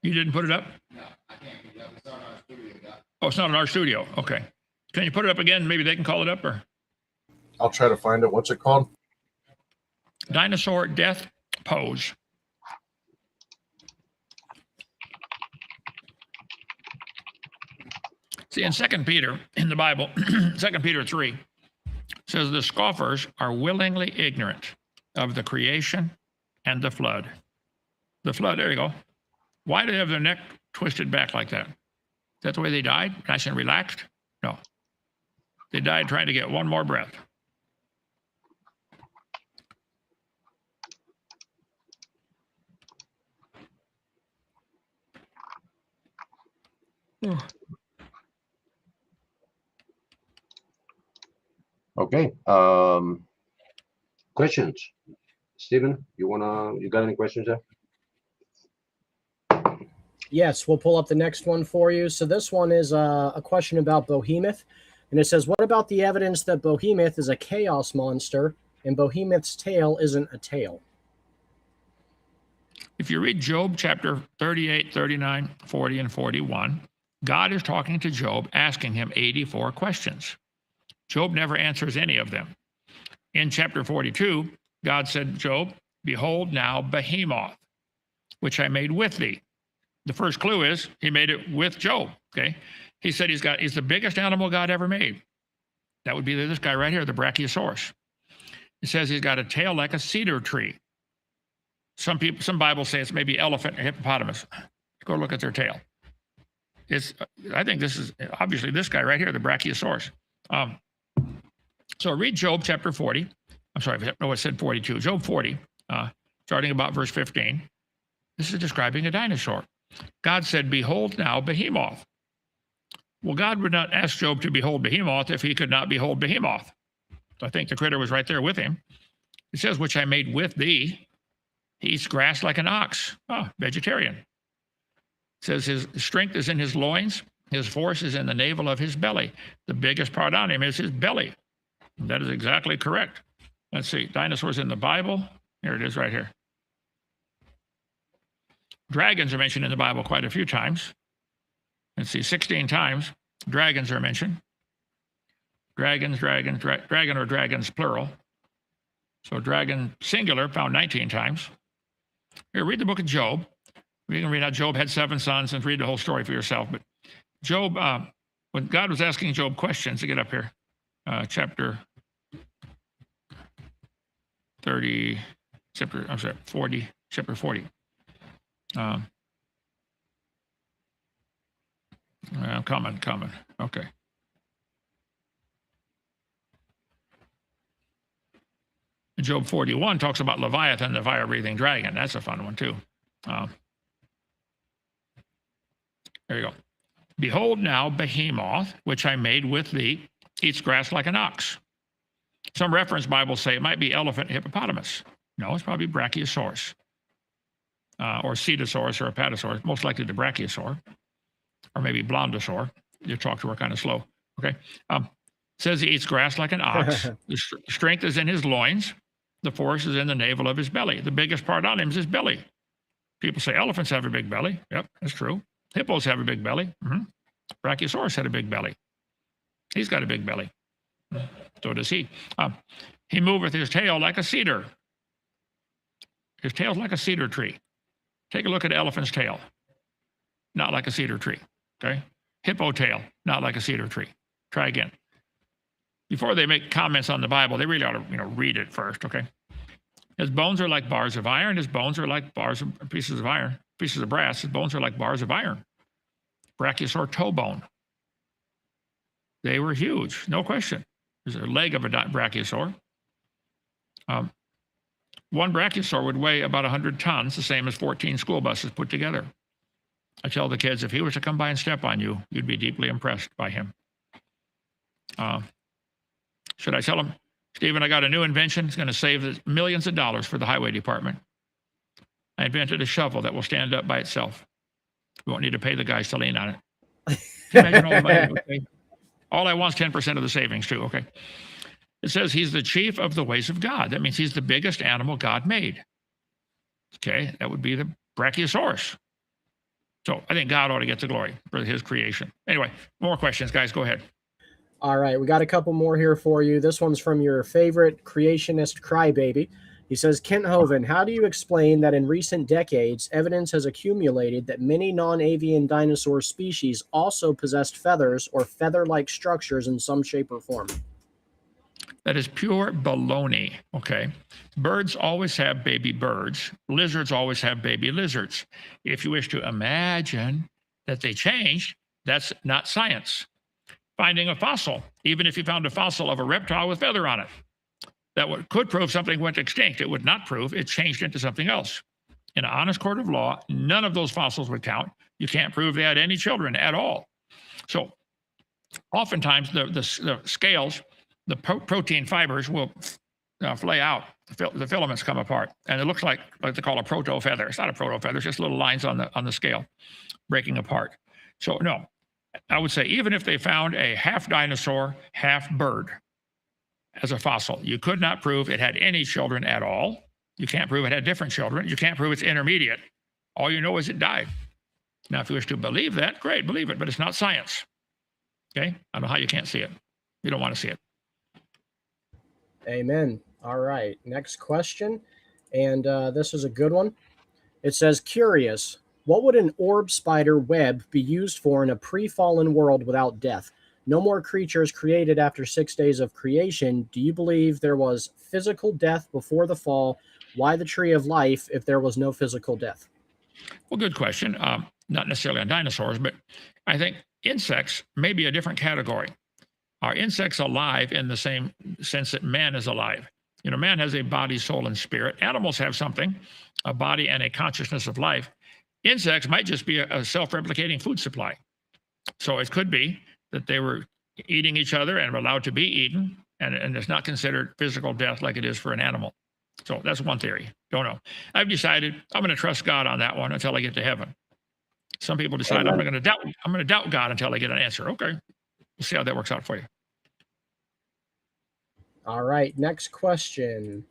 you didn't put it up? No, I can't put it up. It's not on our studio. Oh, it's not in our studio. Okay. Can you put it up again? Maybe they can call it up, or I'll try to find it. What's it called? Dinosaur death pose. See, in 2 Peter in the Bible, 2 Peter 3 says the scoffers are willingly ignorant of the creation and the flood. The flood, there you go. Why do they have their neck twisted back like that? Is that the way they died? Nice and relaxed? No. They died trying to get one more breath. Okay. Questions? Stephen, you got any questions there? Yes, we'll pull up the next one for you. So this one is a question about Behemoth. And it says, what about the evidence that Behemoth is a chaos monster and Behemoth's tail isn't a tail? If you read Job chapter 38, 39, 40, and 41, God is talking to Job, asking him 84 questions. Job never answers any of them. In chapter 42, God said, Job, behold now Behemoth, which I made with thee. The first clue is he made it with Job, okay? He said he's the biggest animal God ever made. That would be this guy right here, the Brachiosaurus. It says he's got a tail like a cedar tree. Some Bibles say it's maybe elephant or hippopotamus. Go look at their tail. I think this is obviously this guy right here, the Brachiosaurus. So read Job chapter 40. I'm sorry, no, it said 42. Job 40, starting about verse 15. This is describing a dinosaur. God said, behold now Behemoth. Well, God would not ask Job to behold Behemoth if he could not behold Behemoth. So I think the critter was right there with him. It says, which I made with thee. He eats grass like an ox. Vegetarian. It says his strength is in his loins. His force is in the navel of his belly. The biggest part on him is his belly. And that is exactly correct. Let's see. Dinosaurs in the Bible. Here it is right here. Dragons are mentioned in the Bible quite a few times. Let's see, 16 times. Dragons are mentioned. Dragon or dragons plural. So dragon singular found 19 times. Here, read the book of Job. You can read how Job had 7 sons and read the whole story for yourself. But Job, when God was asking Job questions, to get up here, chapter 30, I'm sorry, 40, chapter 40. Coming. Okay. Job 41 talks about Leviathan, the fire-breathing dragon. That's a fun one, too. There you go. Behold now, Behemoth, which I made with thee, eats grass like an ox. Some reference Bibles say it might be elephant hippopotamus. No, it's probably Brachiosaurus, or Cedosaurus or Apatosaurus, most likely the Brachiosaur, or maybe Blondosaur. Your talks were kind of slow. Okay. Says he eats grass like an ox. The strength is in his loins. The force is in the navel of his belly. The biggest part on him is his belly. People say elephants have a big belly. Yep, that's true. Hippos have a big belly. Brachiosaurus had a big belly. He's got a big belly. So does he. He moveth his tail like a cedar. His tail's like a cedar tree. Take a look at an elephant's tail. Not like a cedar tree. Okay? Hippo tail, not like a cedar tree. Try again. Before they make comments on the Bible, they really ought to, read it first, okay? His bones are like bars of iron. His bones are like pieces of iron, pieces of brass. His bones are like bars of iron. Brachiosaur toe bone. They were huge, no question. There's a leg of a brachiosaur. One brachiosaur would weigh about 100 tons, the same as 14 school buses put together. I tell the kids, if he was to come by and step on you, you'd be deeply impressed by him. Should I tell him, Stephen, I got a new invention. It's going to save millions of dollars for the highway department. I invented a shovel that will stand up by itself. We won't need to pay the guys to lean on it. Imagine all the money. Okay? All I want is 10% of the savings too. Okay. It says he's the chief of the ways of God. That means he's the biggest animal God made. Okay. That would be the Brachiosaurus. So I think God ought to get the glory for his creation. Anyway, more questions, guys. Go ahead. All right, we got a couple more here for you. This one's from your favorite creationist crybaby. He says, Kent Hovind, how do you explain that in recent decades, evidence has accumulated that many non-avian dinosaur species also possessed feathers or feather-like structures in some shape or form? That is pure baloney, okay? Birds always have baby birds. Lizards always have baby lizards. If you wish to imagine that they changed, that's not science. Finding a fossil, even if you found a fossil of a reptile with feather on it, that could prove something went extinct. It would not prove it changed into something else. In an honest court of law, none of those fossils would count. You can't prove they had any children at all. So oftentimes the scales, the protein fibers will flay out. The filaments come apart, and it looks like they call a proto feather. It's not a proto feather; it's just little lines on the scale breaking apart. So no, I would say even if they found a half dinosaur, half bird as a fossil, you could not prove it had any children at all. You can't prove it had different children. You can't prove it's intermediate. All you know is it died. Now, if you wish to believe that, great, believe it, but it's not science. Okay? I don't know how you can't see it. You don't want to see it. Amen. All right. Next question. And this is a good one. It says, curious, what would an orb spider web be used for in a pre-fallen world without death? No more creatures created after 6 days of creation. Do you believe there was physical death before the fall? Why the tree of life if there was no physical death? Well, good question. Not necessarily on dinosaurs, but I think insects may be a different category. Are insects alive in the same sense that man is alive? You know, man has a body, soul, and spirit. Animals have something, a body and a consciousness of life. Insects might just be a self-replicating food supply. So it could be that they were eating each other and were allowed to be eaten, and it's not considered physical death like it is for an animal. So that's one theory. Don't know. I've decided I'm going to trust God on that one until I get to heaven. Some people decide I'm going to doubt God until I get an answer. Okay. We'll see how that works out for you. All right. Next question.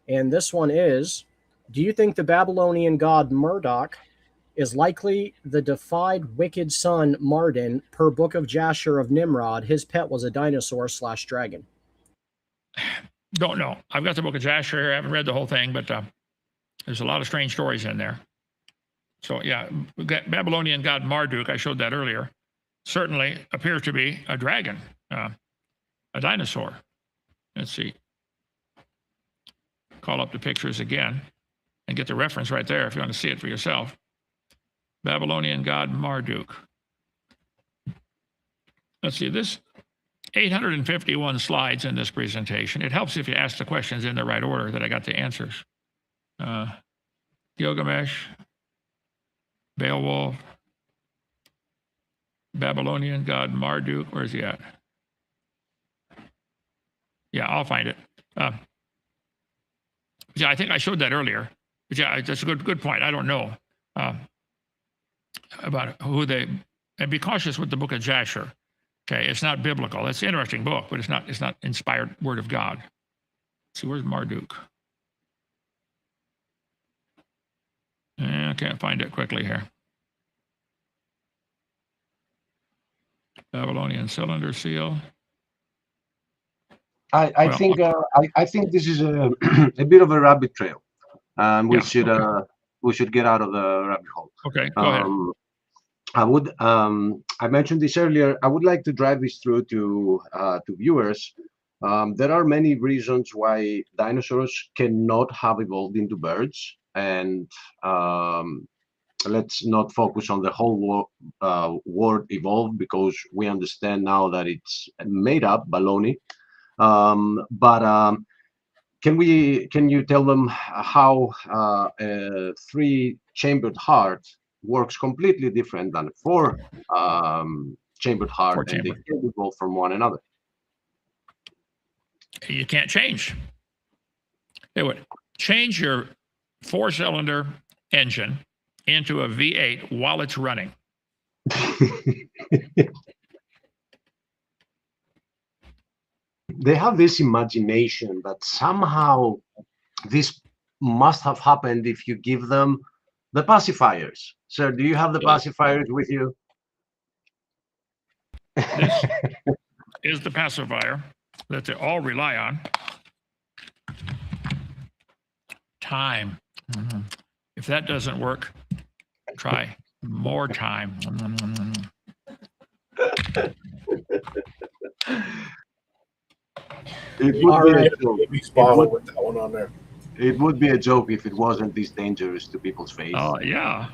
And this one is, do you think the Babylonian god Marduk is likely the defied wicked son Mardin per book of Jasher of Nimrod? His pet was a dinosaur/dragon. Don't know. I've got the book of Jasher here. I haven't read the whole thing, but There's a lot of strange stories in there. So yeah, Babylonian god Marduk, I showed that earlier, certainly appears to be a dragon, a dinosaur. Let's see. Call up the pictures again and get the reference right there if you want to see it for yourself. Babylonian god Marduk. Let's see, this 851 slides in this presentation. It helps if you ask the questions in the right order that I got the answers. Gilgamesh, Beowulf, Babylonian god Marduk. Where's he at? Yeah, I'll find it. Yeah, I think I showed that earlier. But yeah, that's a good point. I don't know about who they. And be cautious with the book of Jasher. Okay, it's not biblical. It's an interesting book, but it's not inspired word of God. Let's see, where's Marduk? I can't find it quickly here. Babylonian cylinder seal. I think this is a, a bit of a rabbit trail, and we should get out of the rabbit hole. Okay, go ahead. I mentioned this earlier. I would like to drive this through to viewers. There are many reasons why dinosaurs cannot have evolved into birds, and let's not focus on the whole word evolved, because we understand now that it's made up baloney. Can you tell them how a 3-chambered heart works completely different than a 4-chambered heart, and they can evolve from one another? You can't change. It would change your 4-cylinder engine into a V8 while it's running. They have this imagination that somehow this must have happened if you give them the pacifiers. Sir, do you have the pacifiers with you? This is the pacifier that they all rely on. Time. If that doesn't work, try more time. It would be a joke. With that one on there. It would be a joke if it wasn't this dangerous to people's face. Oh, yeah.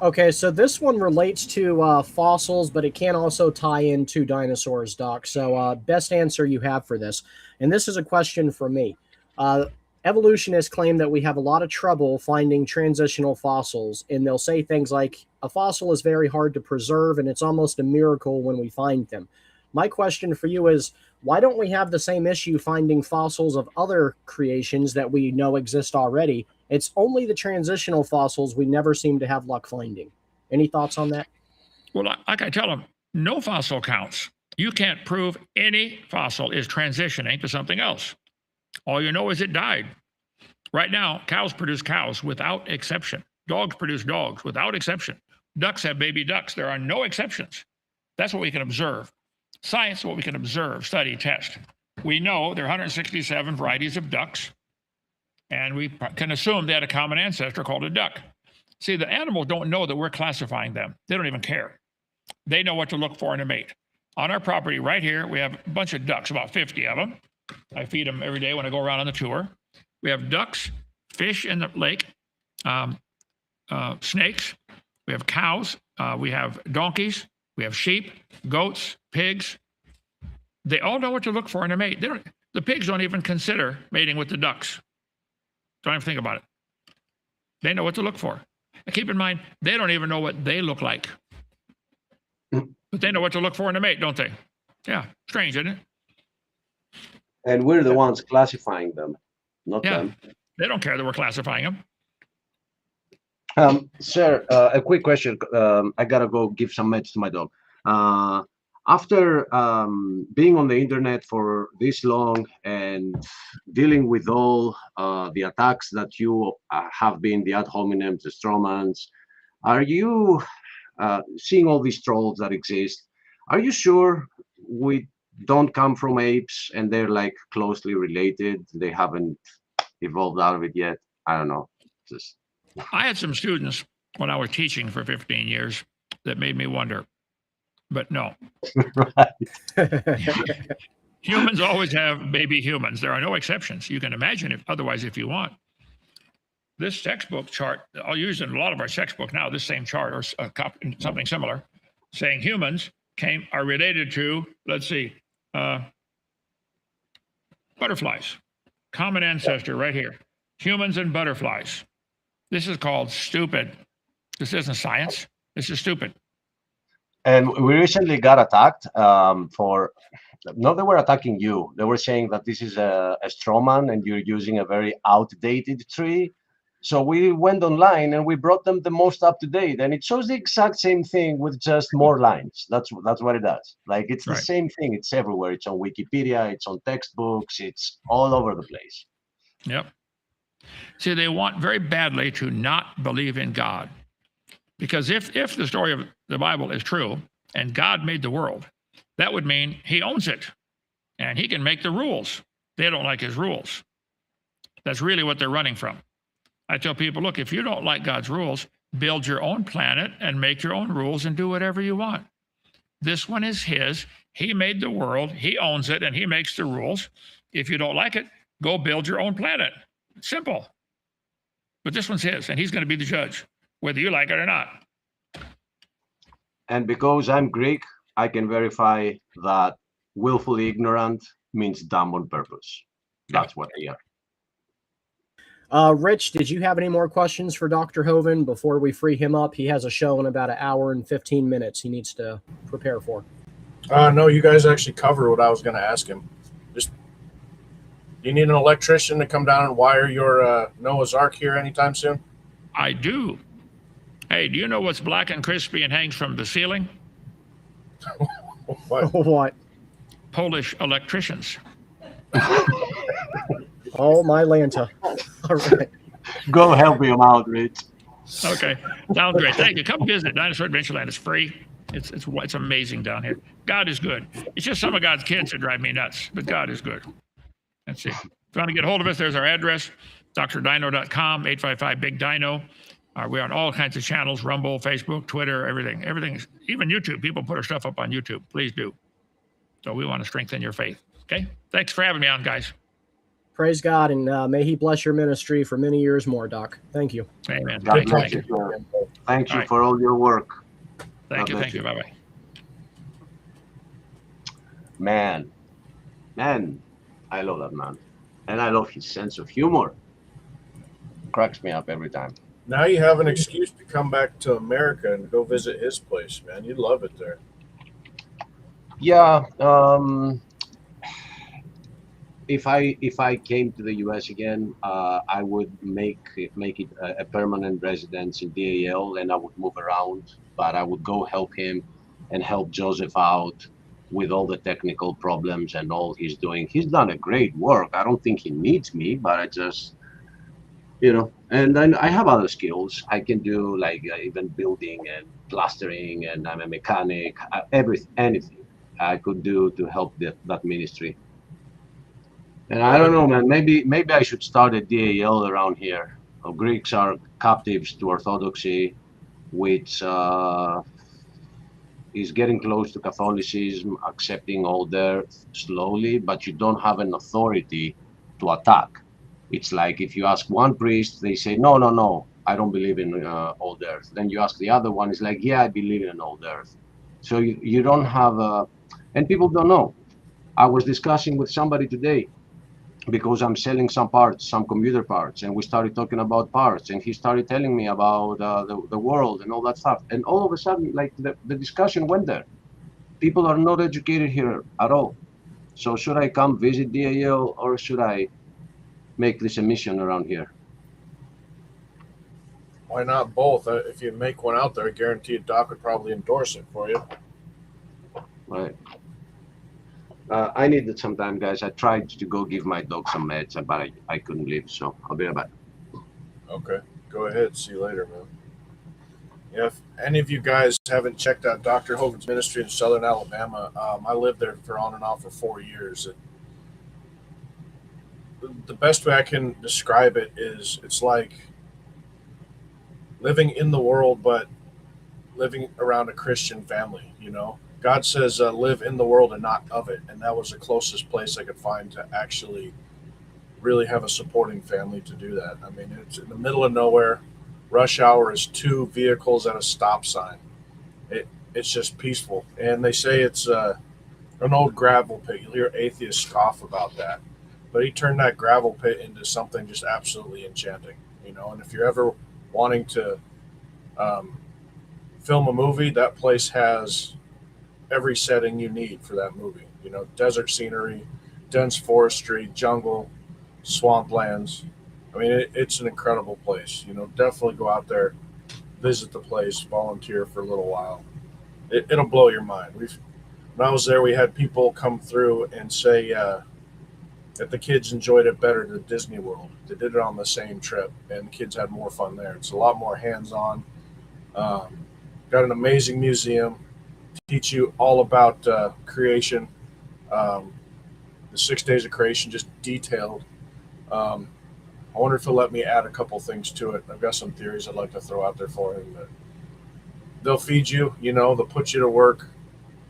Okay, so this one relates to fossils, but it can also tie into dinosaurs, Doc. So best answer you have for this. And this is a question for me. Evolutionists claim that we have a lot of trouble finding transitional fossils, and they'll say things like, a fossil is very hard to preserve, and it's almost a miracle when we find them. My question for you is, why don't we have the same issue finding fossils of other creations that we know exist already? It's only the transitional fossils we never seem to have luck finding. Any thoughts on that? Well, like I tell them, no fossil counts. You can't prove any fossil is transitioning to something else. All you know is it died. Right now, cows produce cows without exception. Dogs produce dogs without exception. Ducks have baby ducks. There are no exceptions. That's what we can observe. Science is what we can observe, study, test. We know there are 167 varieties of ducks, and we can assume they had a common ancestor called a duck. See, the animals don't know that we're classifying them. They don't even care. They know what to look for in a mate. On our property right here, we have a bunch of ducks, about 50 of them. I feed them every day when I go around on the tour. We have ducks, fish in the lake, snakes. We have cows. We have donkeys. We have sheep, goats, pigs. They all know what to look for in a mate. The pigs don't even consider mating with the ducks. Don't even think about it. They know what to look for. And keep in mind, they don't even know what they look like. But they know what to look for in a mate, don't they? Yeah, strange, isn't it? And we're the ones classifying them, not them. They don't care that we're classifying them. Sir, a quick question. I gotta go give some meds to my dog. After being on the internet for this long and dealing with all the attacks that you have been, the ad hominems, the strawmans, are you seeing all these trolls that exist? Are you sure we don't come from apes and they're like closely related? They haven't evolved out of it yet? I don't know. Just I had some students when I was teaching for 15 years that made me wonder, but no. Humans always have baby humans. There are no exceptions. You can imagine if otherwise if you want. This textbook chart, I'll use in a lot of our textbook now, this same chart or something similar, saying humans are related to, let's see, butterflies. Common ancestor right here. Humans and butterflies. This is called stupid. This isn't science. This is stupid. And we recently got attacked no, they were attacking you. They were saying that this is a straw man and you're using a very outdated tree. So we went online and we brought them the most up to date, and it shows the exact same thing with just more lines. That's what it does. Like it's the same thing. It's everywhere. It's on Wikipedia. It's on textbooks. It's all over the place. Yep. See, they want very badly to not believe in God. Because if the story of the Bible is true and God made the world, that would mean he owns it and he can make the rules. They don't like his rules. That's really what they're running from. I tell people, look, if you don't like God's rules, build your own planet and make your own rules and do whatever you want. This one is his. He made the world. He owns it and he makes the rules. If you don't like it, go build your own planet. Simple. But this one's his and he's going to be the judge, whether you like it or not. And because I'm Greek, I can verify that willfully ignorant means dumb on purpose. That's what they are. Rich, did you have any more questions for Dr. Hovind before we free him up? He has a show in about an hour and 15 minutes he needs to prepare for. No, you guys actually covered what I was going to ask him. Just, do you need an electrician to come down and wire your Noah's Ark here anytime soon? I do. Hey, do you know what's black and crispy and hangs from the ceiling? What? What? Polish electricians. Oh, my Lanta. All right. Go help him out, Rich. Okay, sounds great. Thank you. Come visit Dinosaur Adventureland. It's free. It's amazing down here. God is good. It's just some of God's kids that drive me nuts, but God is good. That's it. If you want to get a hold of us, there's our address, drdino.com, 855-BIG-DINO. We're on all kinds of channels, Rumble, Facebook, Twitter, everything, even YouTube. People put our stuff up on YouTube. Please do. So we want to strengthen your faith. Okay? Thanks for having me on, guys. Praise God, and may he bless your ministry for many years more, Doc. Thank you. Amen. God Thank you. Thank you All right. for all your work. Thank God you. bless Bye-bye. Man, I love that man. And I love his sense of humor. Cracks me up every time. Now you have an excuse to come back to America and go visit his place, man. You'd love it there. Yeah. If I came to the U.S. again, I would make it a permanent residence in DAL, and I would move around. But I would go help him and help Joseph out with all the technical problems and all he's doing. He's done a great work. I don't think he needs me, but I just, and then I have other skills. I can do like even building and plastering, and I'm a mechanic. Anything I could do to help that ministry. And I don't know, man. Maybe I should start a DAL around here. Greeks are captives to Orthodoxy, which is getting close to Catholicism, accepting old earth slowly, but you don't have an authority to attack. It's like if you ask one priest, they say, no, I don't believe in old earth. Then you ask the other one, it's like, yeah, I believe in old earth. So you don't have, and people don't know. I was discussing with somebody today, because I'm selling some computer parts, and we started talking about parts, and he started telling me about the world and all that stuff. And all of a sudden, like the discussion went there. People are not educated here at all. So should I come visit DAL, or should I make this a mission around here? Why not both? If you make one out there, I guarantee Doc would probably endorse it for you. Right. I needed some time, guys. I tried to go give my dog some meds, but I couldn't leave, so I'll be right back. Okay, go ahead. See you later, man. Yeah, if any of you guys haven't checked out Dr. Hovind's ministry in Southern Alabama, I lived there for on and off for 4 years. the best way I can describe it is it's like living in the world, but living around a Christian family. You know, God says, "Live in the world and not of it," and that was the closest place I could find to actually really have a supporting family to do that. I mean, it's in the middle of nowhere. Rush hour is two vehicles at a stop sign. It's just peaceful, and they say it's an old gravel pit. You'll hear atheists scoff about that, but he turned that gravel pit into something just absolutely enchanting. You know, and if you're ever wanting to um, film a movie, that place has every setting you need for that movie. You know, desert scenery, dense forestry, jungle, swamplands. I mean, it's an incredible place. You know, definitely go out there, visit the place, volunteer for a little while. It'll blow your mind. When I was there, we had people come through and say that the kids enjoyed it better than Disney World. They did it on the same trip, and the kids had more fun there. It's a lot more hands-on. Um, got an amazing museum. Teach you all about creation. The 6 days of creation, just detailed. I wonder if he'll let me add a couple things to it. I've got some theories I'd like to throw out there for him. But they'll feed you, you know, they'll put you to work.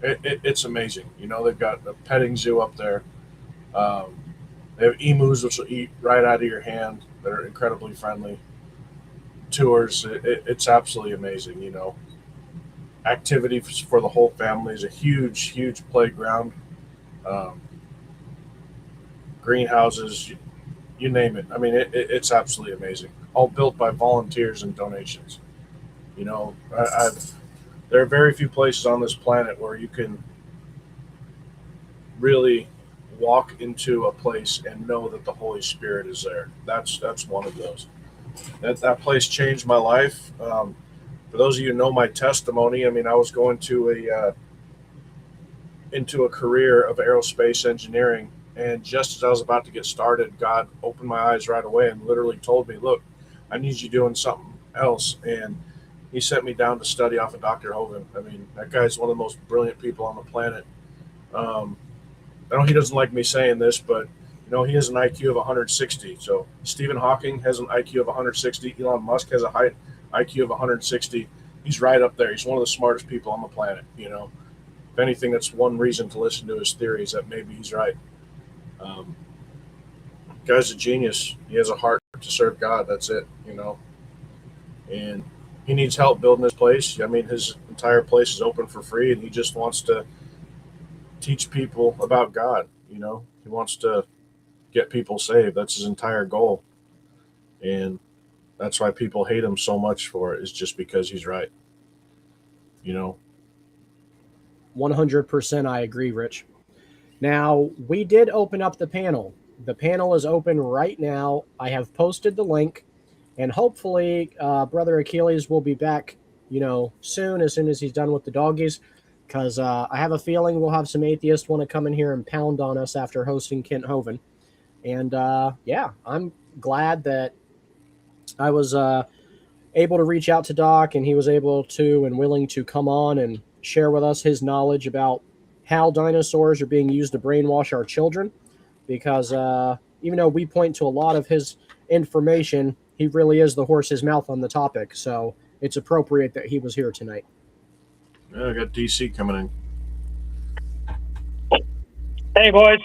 It's amazing. You know, they've got a petting zoo up there. Um, they have emus which will eat right out of your hand. They're incredibly friendly. Tours, it's absolutely amazing. You know, activity for the whole family is a huge playground. Um, Greenhouses, you name it. I mean, it's absolutely amazing. All built by volunteers and donations. You know, there are very few places on this planet where you can really walk into a place and know that the Holy Spirit is there. That's one of those. That place changed my life. For those of you who know my testimony, I mean, I was going to into a career of aerospace engineering, and just as I was about to get started, God opened my eyes right away and literally told me, "Look, I need you doing something else." And he sent me down to study off of Dr. Hovind. I mean, that guy's one of the most brilliant people on the planet. I know he doesn't like me saying this, but you know, he has an IQ of 160. So Stephen Hawking has an IQ of 160. Elon Musk has a high IQ of 160. He's right up there. He's one of the smartest people on the planet. You know, if anything, that's one reason to listen to his theories, that maybe he's right. Um, Guy's a genius. He has a heart to serve God. That's it. You know, and he needs help building his place. I mean, his entire place is open for free, and he just wants to teach people about God. You know, he wants to get people saved. That's his entire goal. And that's why people hate him so much for it, is just because he's right. You know, 100% I agree, Rich. Now, we did open up the panel. The panel is open right now. I have posted the link, and hopefully Brother Achilles will be back, you know, soon as he's done with the doggies, because I have a feeling we'll have some atheists want to come in here and pound on us after hosting Kent Hovind. And yeah, I'm glad that I was able to reach out to Doc, and he was able to and willing to come on and share with us his knowledge about how dinosaurs are being used to brainwash our children. Because even though we point to a lot of his information, he really is the horse's mouth on the topic. So it's appropriate that he was here tonight. yeah, I got DC coming in. Hey, boys.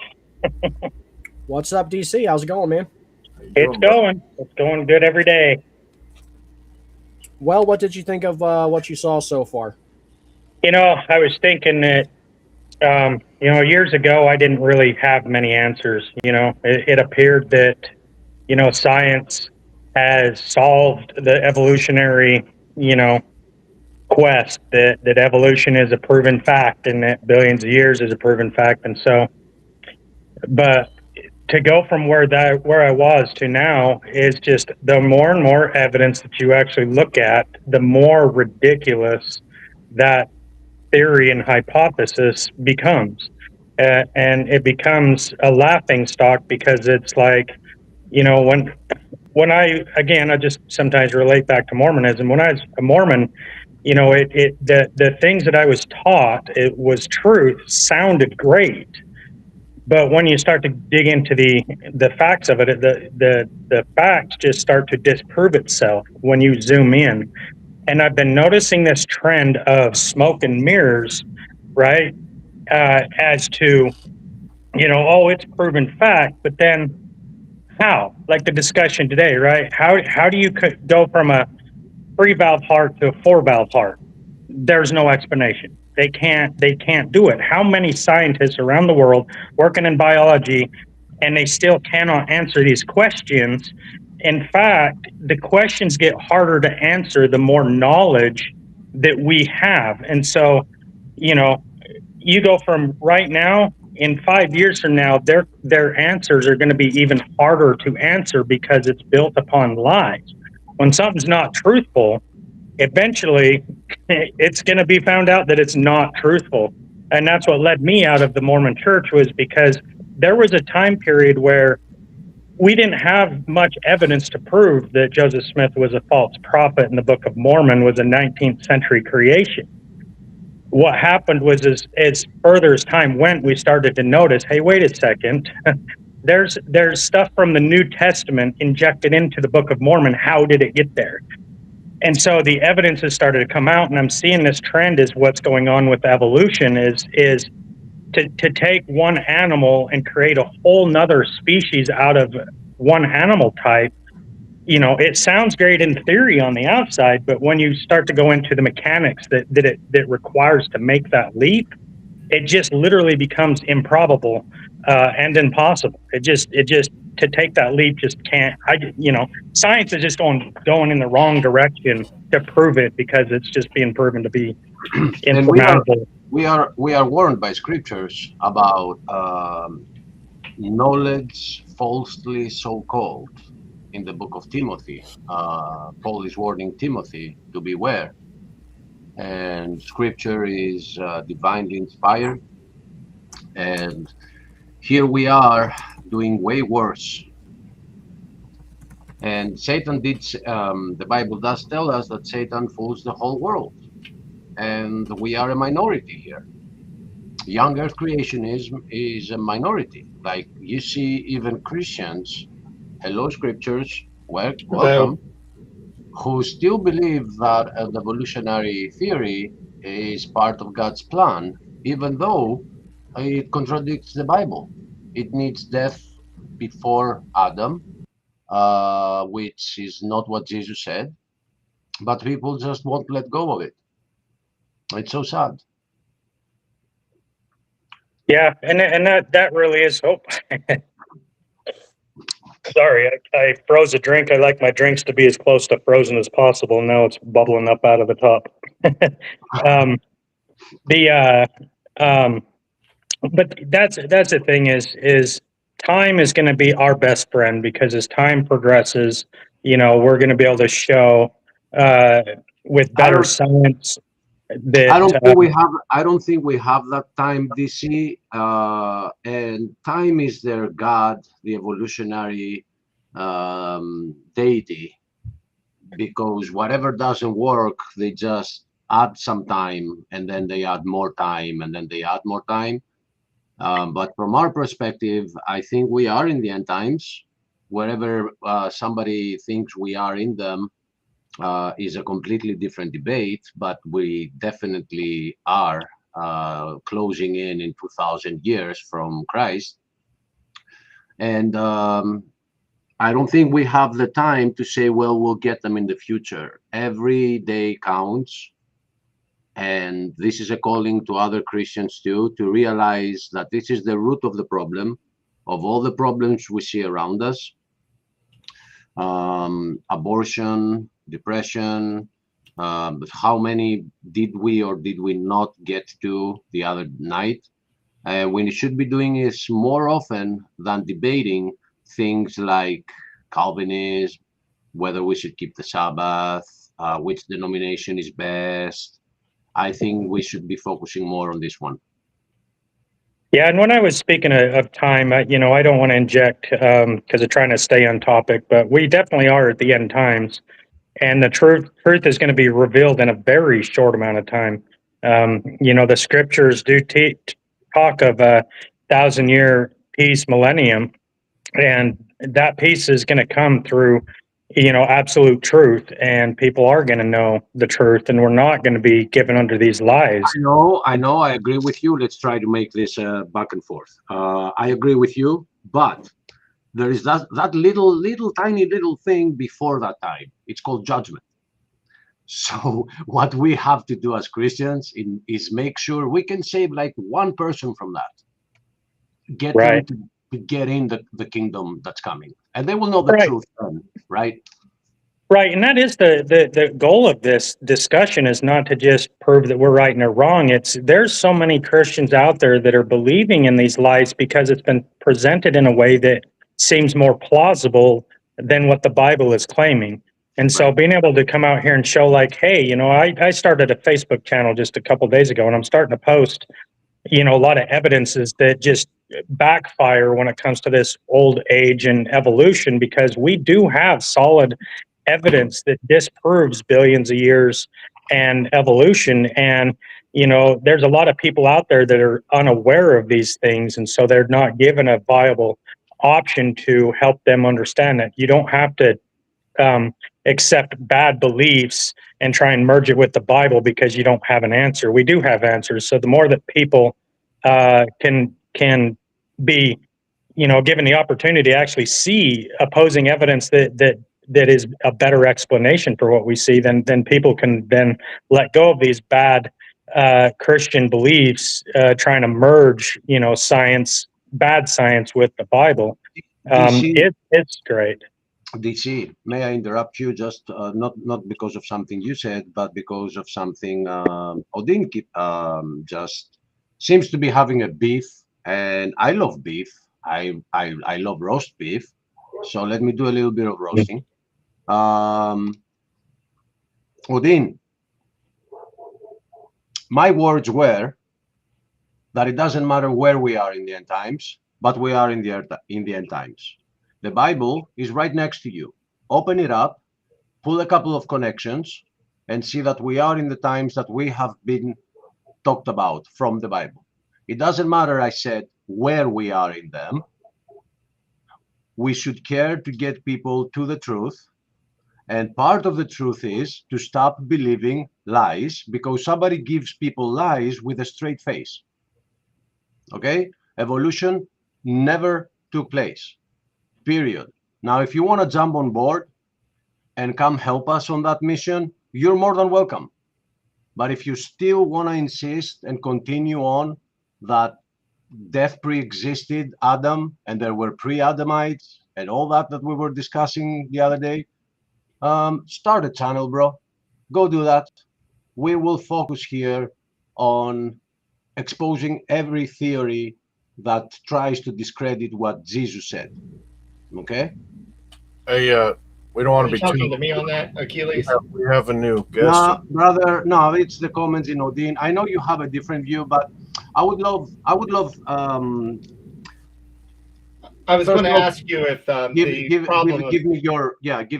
What's up, DC? How's it going, man? How you It's doing, bud? going. It's going good every day. Well, what did you think of what you saw so far? You know, I was thinking that, you know, years ago, I didn't really have many answers. You know, it appeared that, you know, science has solved the evolutionary, you know, quest, that evolution is a proven fact and that billions of years is a proven fact. And so, but to go from where I was to now is just the more and more evidence that you actually look at, the more ridiculous that theory and hypothesis becomes. And it becomes a laughing stock, because it's like, you know, when I just sometimes relate back to Mormonism. When I was a Mormon, you know, the things that I was taught, it was truth, sounded great. But when you start to dig into the facts of it, the facts just start to disprove itself when you zoom in. And I've been noticing this trend of smoke and mirrors, right? As to, oh, it's proven fact, but then how? Like the discussion today, right? How do you go from a 3-valve heart to a 4-valve heart? There's no explanation. They can't do it. How many scientists around the world working in biology, and they still cannot answer these questions? In fact, the questions get harder to answer the more knowledge that we have. And so, you go from right now, in 5 years from now, their answers are going to be even harder to answer because it's built upon lies. When something's not truthful, eventually it's going to be found out that it's not truthful. And that's what led me out of the Mormon church, was because there was a time period where we didn't have much evidence to prove that Joseph Smith was a false prophet and the Book of Mormon was a 19th century creation. What happened was, as further as time went, we started to notice, hey, wait a second, there's stuff from the New Testament injected into the Book of Mormon. How did it get there? And so the evidence has started to come out, and I'm seeing this trend is what's going on with evolution is to take one animal and create a whole nother species out of one animal type. It sounds great in theory on the outside, but when you start to go into the mechanics that it requires to make that leap, it just literally becomes improbable and impossible. It just to take that leap just can't. Science is just going in the wrong direction to prove it, because it's just being proven to be insurmountable. We are warned by scriptures about knowledge falsely so called. In the book of Timothy, Paul is warning Timothy to beware. And scripture is divinely inspired. And here we are doing way worse. And Satan did, the Bible does tell us that Satan fools the whole world. And we are a minority here. Young earth creationism is a minority. Like you see, even Christians, hello scriptures, welcome, who still believe that an evolutionary theory is part of God's plan, even though it contradicts the Bible. It needs death before Adam, which is not what Jesus said, but people just won't let go of it. It's so sad. Yeah, and that really is hope. Sorry, I froze a drink. I like my drinks to be as close to frozen as possible. Now it's bubbling up out of the top. But that's the thing is time is going to be our best friend, because as time progresses, we're going to be able to show with better science that I don't think we have that time, DC. And time is their God, the evolutionary deity, because whatever doesn't work, they just add some time, and then they add more time, and then they add more time. But from our perspective, I think we are in the end times. Wherever somebody thinks we are in them, is a completely different debate, but we definitely are closing in 2,000 years from Christ. And I don't think we have the time to say, well, we'll get them in the future. Every day counts. And this is a calling to other Christians too, to realize that this is the root of the problem, of all the problems we see around us. Abortion, depression, how many did we or did we not get to the other night? We should be doing this more often than debating things like Calvinism, whether we should keep the Sabbath, which denomination is best. I think we should be focusing more on this one. Yeah, and when I was speaking of time, I don't want to inject because I'm trying to stay on topic, but we definitely are at the end times, and the truth is going to be revealed in a very short amount of time. The scriptures do talk of a 1,000-year peace millennium, and that peace is going to come through, absolute truth, and people are going to know the truth, and we're not going to be given under these lies. I know, I agree with you. Let's try to make this back and forth. I agree with you, but there is that little tiny little thing before that time. It's called judgment. So what we have to do as Christians is make sure we can save like one person from that. Get Right. them to get in the kingdom that's coming, and they will know the Right. truth then, right? Right, and that is the goal of this discussion, is not to just prove that we're right and they're wrong. It's there's so many Christians out there that are believing in these lies because it's been presented in a way that seems more plausible than what the Bible is claiming. And so Right. being able to come out here and show like, hey, I started a Facebook channel just a couple days ago, and I'm starting to post, a lot of evidences that just backfire when it comes to this old age and evolution, because we do have solid evidence that disproves billions of years and evolution. And there's a lot of people out there that are unaware of these things, and so they're not given a viable option to help them understand that you don't have to accept bad beliefs and try and merge it with the Bible because you don't have an answer. We do have answers. So the more that people can be, given the opportunity to actually see opposing evidence that is a better explanation for what we see, then people can then let go of these bad Christian beliefs, trying to merge, bad science with the Bible. It's great. DC, may I interrupt you? Just not because of something you said, but because of something Odin just seems to be having a beef, and I love beef. I love roast beef, so let me do a little bit of roasting. Odin, my words were that it doesn't matter where we are in the end times, but we are in the end times. The Bible is right next to you. Open it up, pull a couple of connections, and see that we are in the times that we have been talked about from the Bible. It doesn't matter, I said, where we are in them. We should care to get people to the truth. And part of the truth is to stop believing lies, because somebody gives people lies with a straight face. Okay? Evolution never took place. Period. Now, if you want to jump on board and come help us on that mission, you're more than welcome. But if you still want to insist and continue on that death pre-existed Adam and there were pre-Adamites and all that we were discussing the other day, start a channel, bro. Go do that. We will focus here on exposing every theory that tries to discredit what Jesus said. Okay? Hey, we don't want to be talking too. to me on that, Achilles? We have a new guest. No, brother, no, it's the comments in Odin. I know you have a different view, but I would love I was First going to of all, ask you if give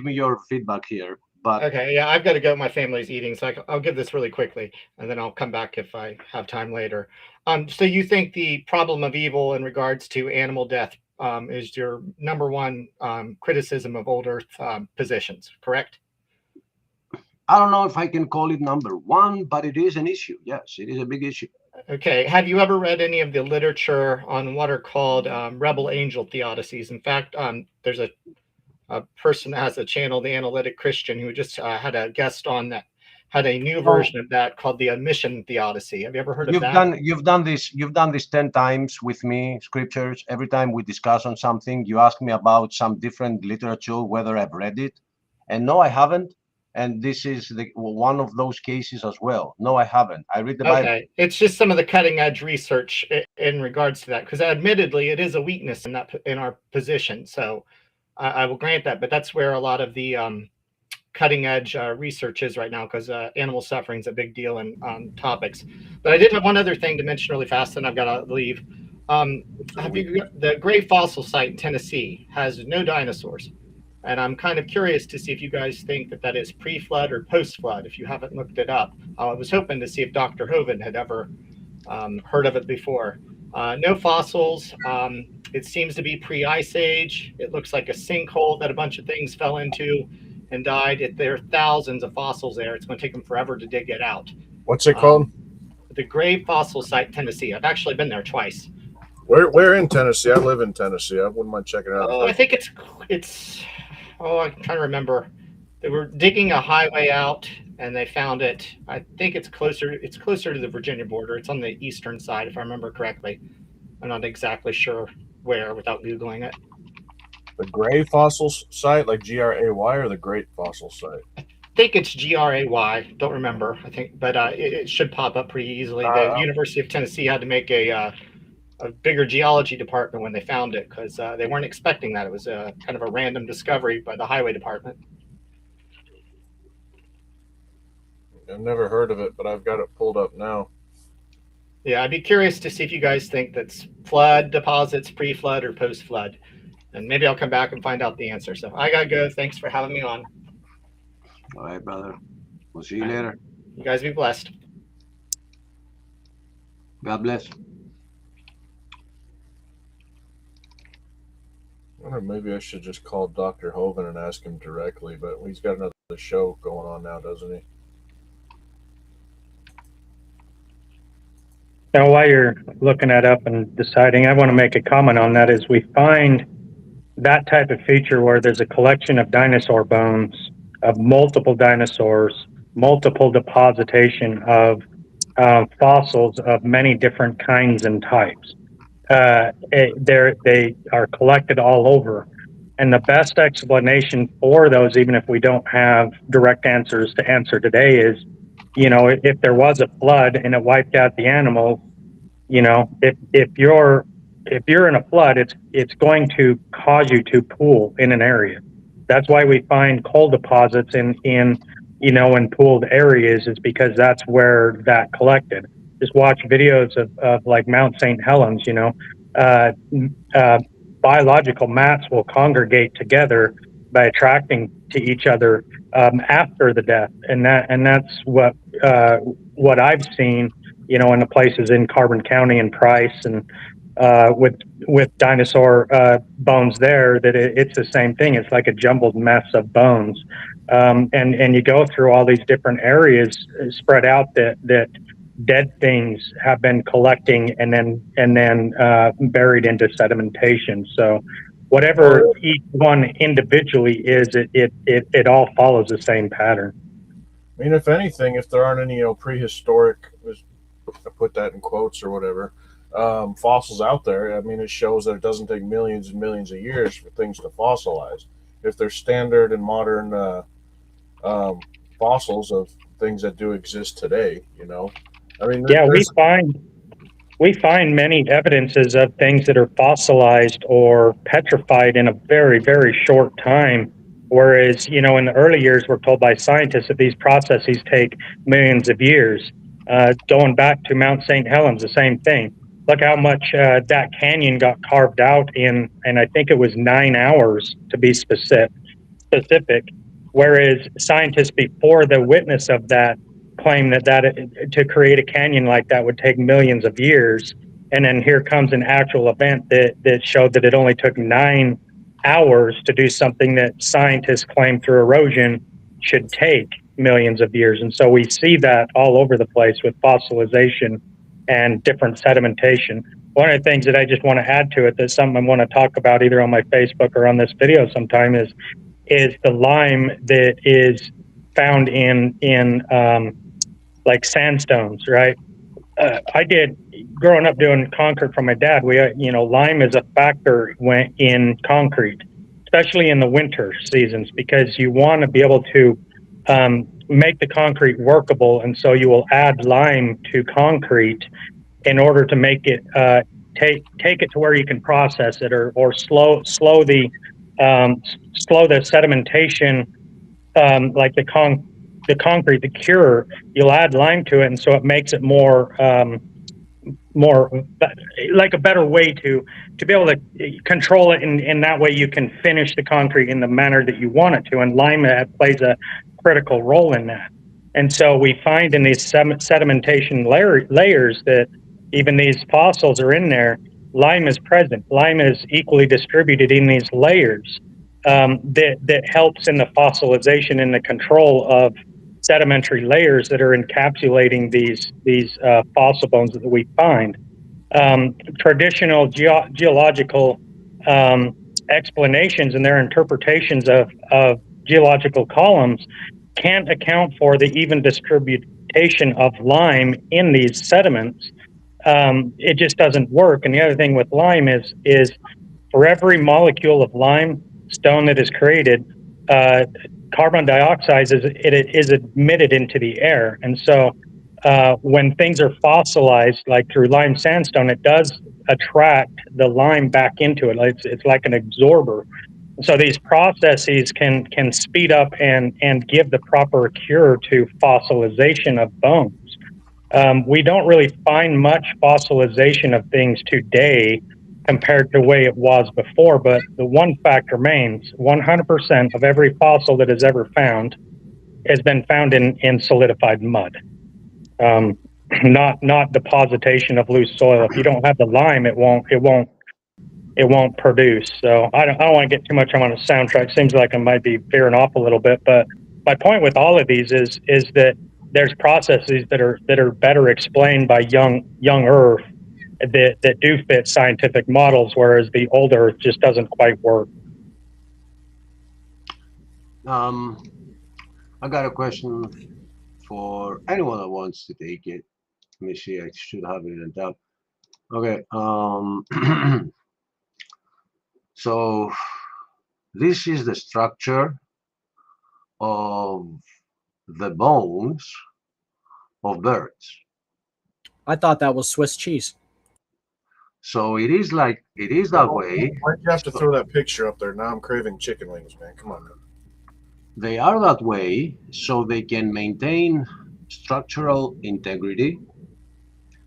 me your feedback here. But Okay, yeah, I've got to go. My family's eating, so I'll give this really quickly, and then I'll come back if I have time later. So you think the problem of evil in regards to animal death is your number one criticism of old Earth positions, correct? I don't know if I can call it number one, but it is an issue. Yes, it is a big issue. Okay. Have you ever read any of the literature on what are called rebel angel theodicies? In fact, there's a person that has a channel, the Analytic Christian, who just had a guest on that had a new version of that called the Omission Theodicy. Have you ever heard of that? You've done this 10 times with me, scriptures. Every time we discuss on something, you ask me about some different literature, whether I've read it. And no, I haven't. And this is one of those cases as well. No, I haven't. I read the Bible. Okay, it's just some of the cutting edge research in regards to that, because admittedly it is a weakness in our position. So I will grant that, but that's where a lot of the cutting edge research is right now, because animal suffering is a big deal in topics. But I did have one other thing to mention really fast, and I've got to leave. The Gray Fossil Site in Tennessee has no dinosaurs. And I'm kind of curious to see if you guys think that is pre-flood or post-flood, if you haven't looked it up. I was hoping to see if Dr. Hovind had ever heard of it before. No fossils. It seems to be pre-ice age. It looks like a sinkhole that a bunch of things fell into and died. There are thousands of fossils there. It's going to take them forever to dig it out. What's it called? The Grave Fossil Site, Tennessee. I've actually been there twice. Where in Tennessee? I live in Tennessee. I wouldn't mind checking it out. Oh, I think it's. Oh, I'm trying to remember. They were digging a highway out, and they found it. I think it's closer. It's closer to the Virginia border. It's on the eastern side, if I remember correctly. I'm not exactly sure where without googling it. The Gray Fossil Site, like GRAY, or the Great Fossil Site? I think it's GRAY. Don't remember. I think, but it should pop up pretty easily. The University of Tennessee had to make a bigger geology department when they found it because they weren't expecting that. It was a kind of a random discovery by the highway department. I've never heard of it, but I've got it pulled up now. Yeah, I'd be curious to see if you guys think that's flood deposits, pre-flood or post-flood. And maybe I'll come back and find out the answer. So I got to go. Thanks for having me on. All right, brother. We'll see you later. You guys be blessed. God bless. I wonder, maybe I should just call Dr. Hovind and ask him directly, but he's got another show going on now, doesn't he? Now, while you're looking that up and deciding, I want to make a comment on that. Is we find that type of feature where there's a collection of dinosaur bones, of multiple dinosaurs, multiple depositation of fossils of many different kinds and types. They are collected all over. And the best explanation for those, even if we don't have direct answers to answer today, is, if there was a flood and it wiped out the animals, if you're in a flood, it's going to cause you to pool in an area. That's why we find coal deposits in pooled areas, is because that's where that collected. Just watch videos of like Mount St. Helens, biological mats will congregate together by attracting to each other after the death, and that's what I've seen, in the places in Carbon County and Price, and with dinosaur bones there, that it's the same thing. It's like a jumbled mess of bones, and you go through all these different areas spread out that dead things have been collecting and then buried into sedimentation. So whatever each one individually is, it all follows the same pattern. I mean, if anything, if there aren't any prehistoric, I put that in quotes or whatever, fossils out there, I mean, it shows that it doesn't take millions and millions of years for things to fossilize. If they're standard and modern fossils of things that do exist today, I mean, yeah, we find many evidences of things that are fossilized or petrified in a very, very short time. Whereas, in the early years, we're told by scientists that these processes take millions of years. Going back to Mount St. Helens, the same thing. Look how much that canyon got carved out in, and I think it was 9 hours to be specific. Whereas scientists before the witness of that claim that to create a canyon like that would take millions of years, and then here comes an actual event that showed that it only took 9 hours to do something that scientists claim through erosion should take millions of years. And so we see that all over the place with fossilization and different sedimentation. One of the things that I just want to add to it, that's something I want to talk about either on my Facebook or on this video sometime, is the lime that is found in like sandstones, right? I did, growing up doing concrete for my dad, lime is a factor in concrete, especially in the winter seasons, because you want to be able to make the concrete workable. And so you will add lime to concrete in order to make it, take it to where you can process it or slow the sedimentation, like the concrete, the cure. You'll add lime to it, and so it makes it more like a better way to be able to control it, and that way you can finish the concrete in the manner that you want it to. And lime plays a critical role in that. And so we find in these sedimentation layers that even these fossils are in there, lime is present. Lime is equally distributed in these layers that helps in the fossilization and the control of sedimentary layers that are encapsulating these fossil bones that we find. Traditional geological explanations and their interpretations of geological columns can't account for the even distribution of lime in these sediments. It just doesn't work. And the other thing with lime is for every molecule of limestone that is created, carbon dioxide is emitted into the air. And so when things are fossilized, like through lime sandstone, it does attract the lime back into it. It's like an absorber. So these processes can speed up and give the proper cure to fossilization of bones. We don't really find much fossilization of things today compared to the way it was before, but the one fact remains: 100% of every fossil that is ever found has been found in solidified mud. Not depositation of loose soil. If you don't have the lime, it won't produce. So I don't want to get too much on a soundtrack. Seems like I might be veering off a little bit, but my point with all of these is that there's processes that are better explained by young Earth that do fit scientific models, whereas the old Earth just doesn't quite work. I got a question for anyone that wants to take it. Let me see, I should have it in top. Okay, so this is the structure of the bones of birds. I thought that was Swiss cheese. So it is that way. Why'd you have to throw that picture up there? Now I'm craving chicken wings, man. Come on, man. They are that way so they can maintain structural integrity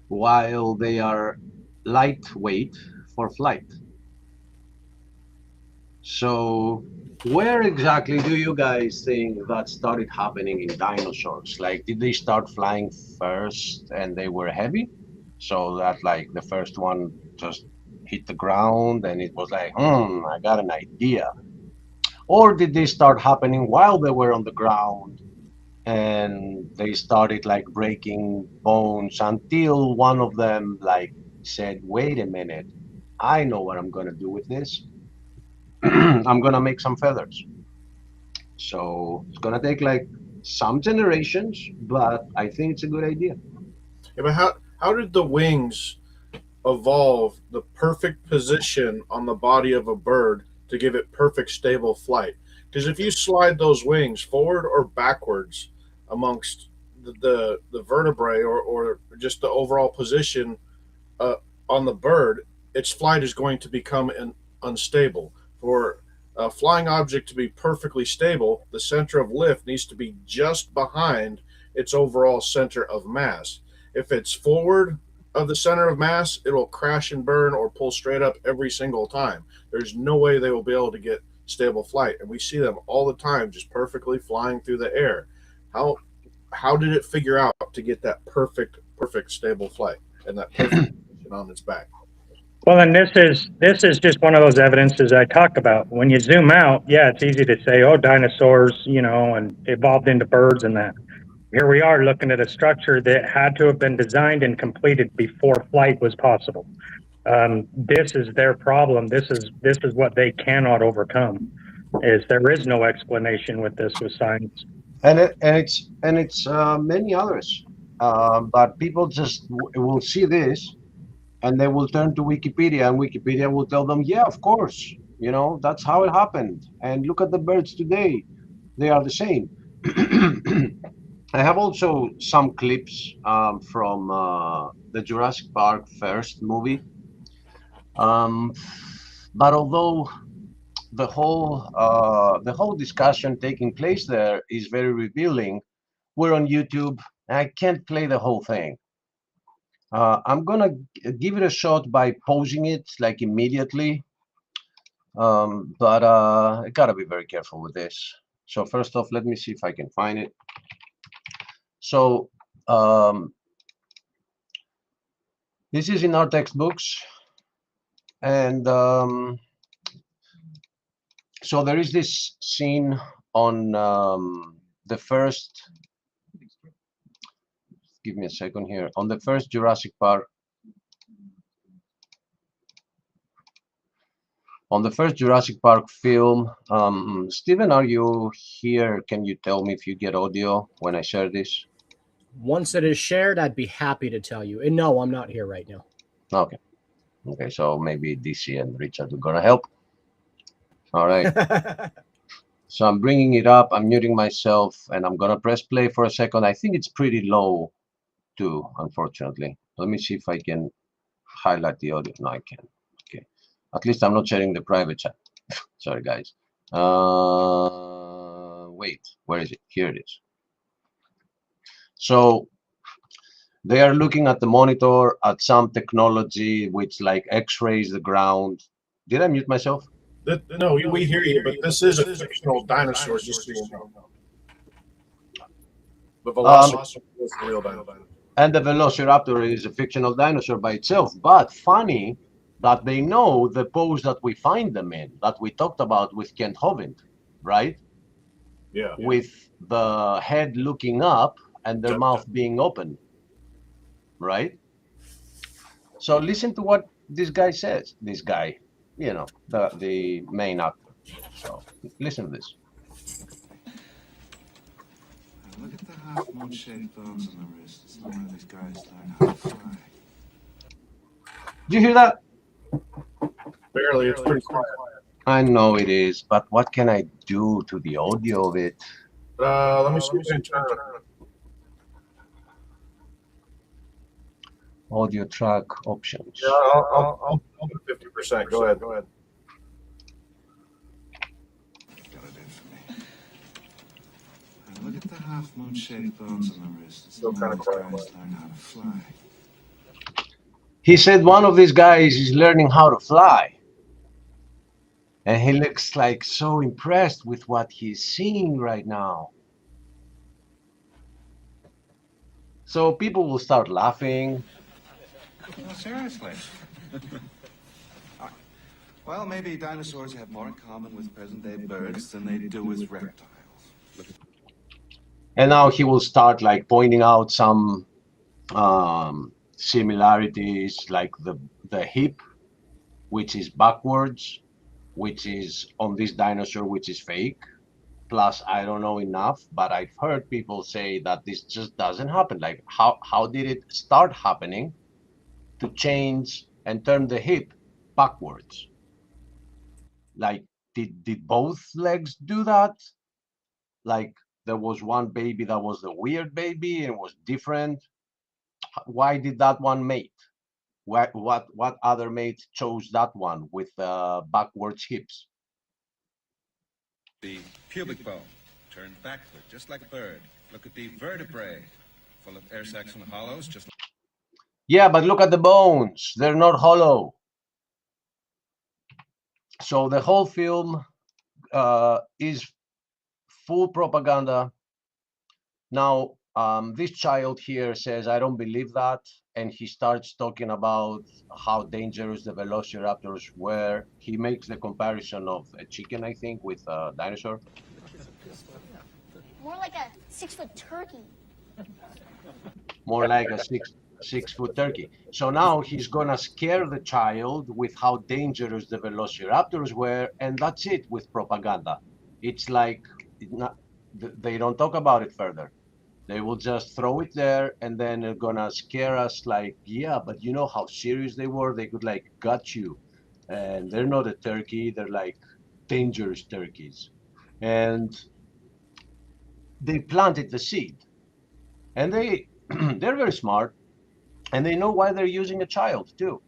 while they are lightweight for flight. So where exactly do you guys think that started happening in dinosaurs? Like, did they start flying first and they were heavy? So that like the first one just hit the ground and it was like, I got an idea. Or did they start happening while they were on the ground and they started like breaking bones until one of them like said, wait a minute, I know what I'm gonna do with this. I'm gonna make some feathers. So it's gonna take like some generations, but I think it's a good idea. Yeah, but how did the wings evolve the perfect position on the body of a bird to give it perfect stable flight? Because if you slide those wings forward or backwards amongst the vertebrae or just the overall position on the bird, its flight is going to become unstable. For a flying object to be perfectly stable, the center of lift needs to be just behind its overall center of mass. If it's forward of the center of mass, it will crash and burn or pull straight up every single time. There's no way they will be able to get stable flight, and we see them all the time just perfectly flying through the air. How did it figure out to get that perfect stable flight and that perfect position on its back? Well, and this is just one of those evidences I talk about. When you zoom out, yeah, it's easy to say, oh, dinosaurs, and evolved into birds and that. Here we are looking at a structure that had to have been designed and completed before flight was possible. This is their problem. This is what they cannot overcome. Is there is no explanation with this with science. And it's many others, but people just will see this and they will turn to Wikipedia, and Wikipedia will tell them, yeah, of course, that's how it happened. And look at the birds today; they are the same. I have also some clips from the Jurassic Park first movie, but although the whole discussion taking place there is very revealing, we're on YouTube, and I can't play the whole thing. I'm gonna give it a shot by pausing it like immediately, but I gotta be very careful with this. So first off, let me see if I can find it. So This is in our textbooks, and so there is this scene on the first. Give me a second here. On the first Jurassic Park. On the first Jurassic Park film, Steven, are you here? Can you tell me if you get audio when I share this? Once it is shared, I'd be happy to tell you. And no, I'm not here right now. Okay. Okay, so maybe DC and Richard are gonna help. All right. So I'm bringing it up. I'm muting myself, and I'm gonna press play for a second. I think it's pretty low, too, unfortunately. Let me see if I can highlight the audio. No, I can't. Okay. At least I'm not sharing the private chat. Sorry, guys. Wait, where is it? Here it is. So they are looking at the monitor at some technology which like X-rays the ground. Did I mute myself? No, we hear you, but this is a fictional dinosaur, just so you know. The Velociraptor is the real dinosaur. And the Velociraptor is a fictional dinosaur by itself. But funny that they know the pose that we find them in, that we talked about with Kent Hovind, right? Yeah. With the head looking up and their mouth being open, right? So listen to what this guy says. This guy, you know, the main actor. So listen to this. Look at the half-moon-shaped bones on the wrists. It's where these guys learn how to fly. Do you hear that? Barely, it's pretty quiet. I know it is, but what can I do to the audio of it? Let me see if I can turn it. Audio track options. Yeah, I'll do 50%. Go ahead. Got it in for me. And look at the half-moon-shaped bones on the wrists. Still kind of These quiet. guys learn how to fly. He said one of these guys is learning how to fly. And he looks like so impressed with what he's seeing right now. So people will start laughing. No, seriously. Well, maybe dinosaurs have more in common with present-day birds than they do with reptiles. And now he will start like pointing out some similarities, like the hip, which is backwards, which is on this dinosaur, which is fake. Plus, I don't know enough, but I've heard people say that this just doesn't happen. Like, how did it start happening to change and turn the hip backwards? Like, did both legs do that? Like, there was one baby that was the weird baby and was different. Why did that one mate? What other mate chose that one with backwards hips? The pubic bone turned backward, just like a bird. Look at the vertebrae, full of air sacs and hollows, just like... Yeah, but look at the bones. They're not hollow. So the whole film is full propaganda. Now, this child here says, I don't believe that. And he starts talking about how dangerous the velociraptors were. He makes the comparison of a chicken, I think, with a dinosaur. More like a 6-foot turkey. More like a six-foot turkey. So now he's gonna scare the child with how dangerous the velociraptors were, and that's it with propaganda. It's like they don't talk about it further. They will just throw it there, and then they're gonna scare us like, yeah, but you know how serious they were? They could like gut you, and they're not a turkey. They're like dangerous turkeys, and they planted the seed, and they're very smart, and they know why they're using a child too.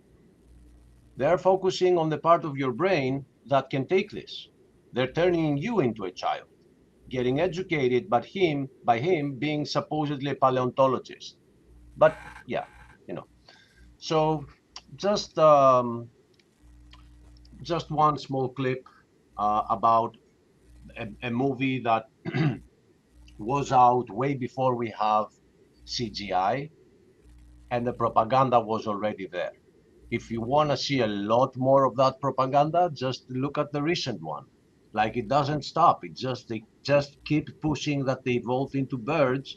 They're focusing on the part of your brain that can take this. They're turning you into a child, getting educated by him being supposedly a paleontologist. But yeah, you know. So just one small clip about a movie that was out way before we have CGI, and the propaganda was already there. If you want to see a lot more of that propaganda, just look at the recent one. Like, it doesn't stop. They just keep pushing that they evolved into birds,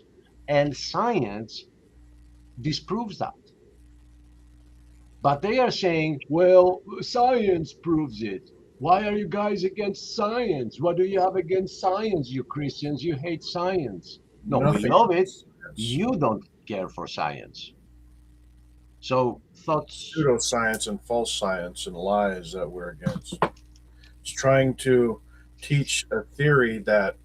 and science disproves that. But they are saying, well, science proves it. Why are you guys against science? What do you have against science, you Christians? You hate science. No, we Nothing. love it. Yes. You don't care for science. So thoughts? Pseudoscience and false science and lies that we're against. It's trying to teach a theory that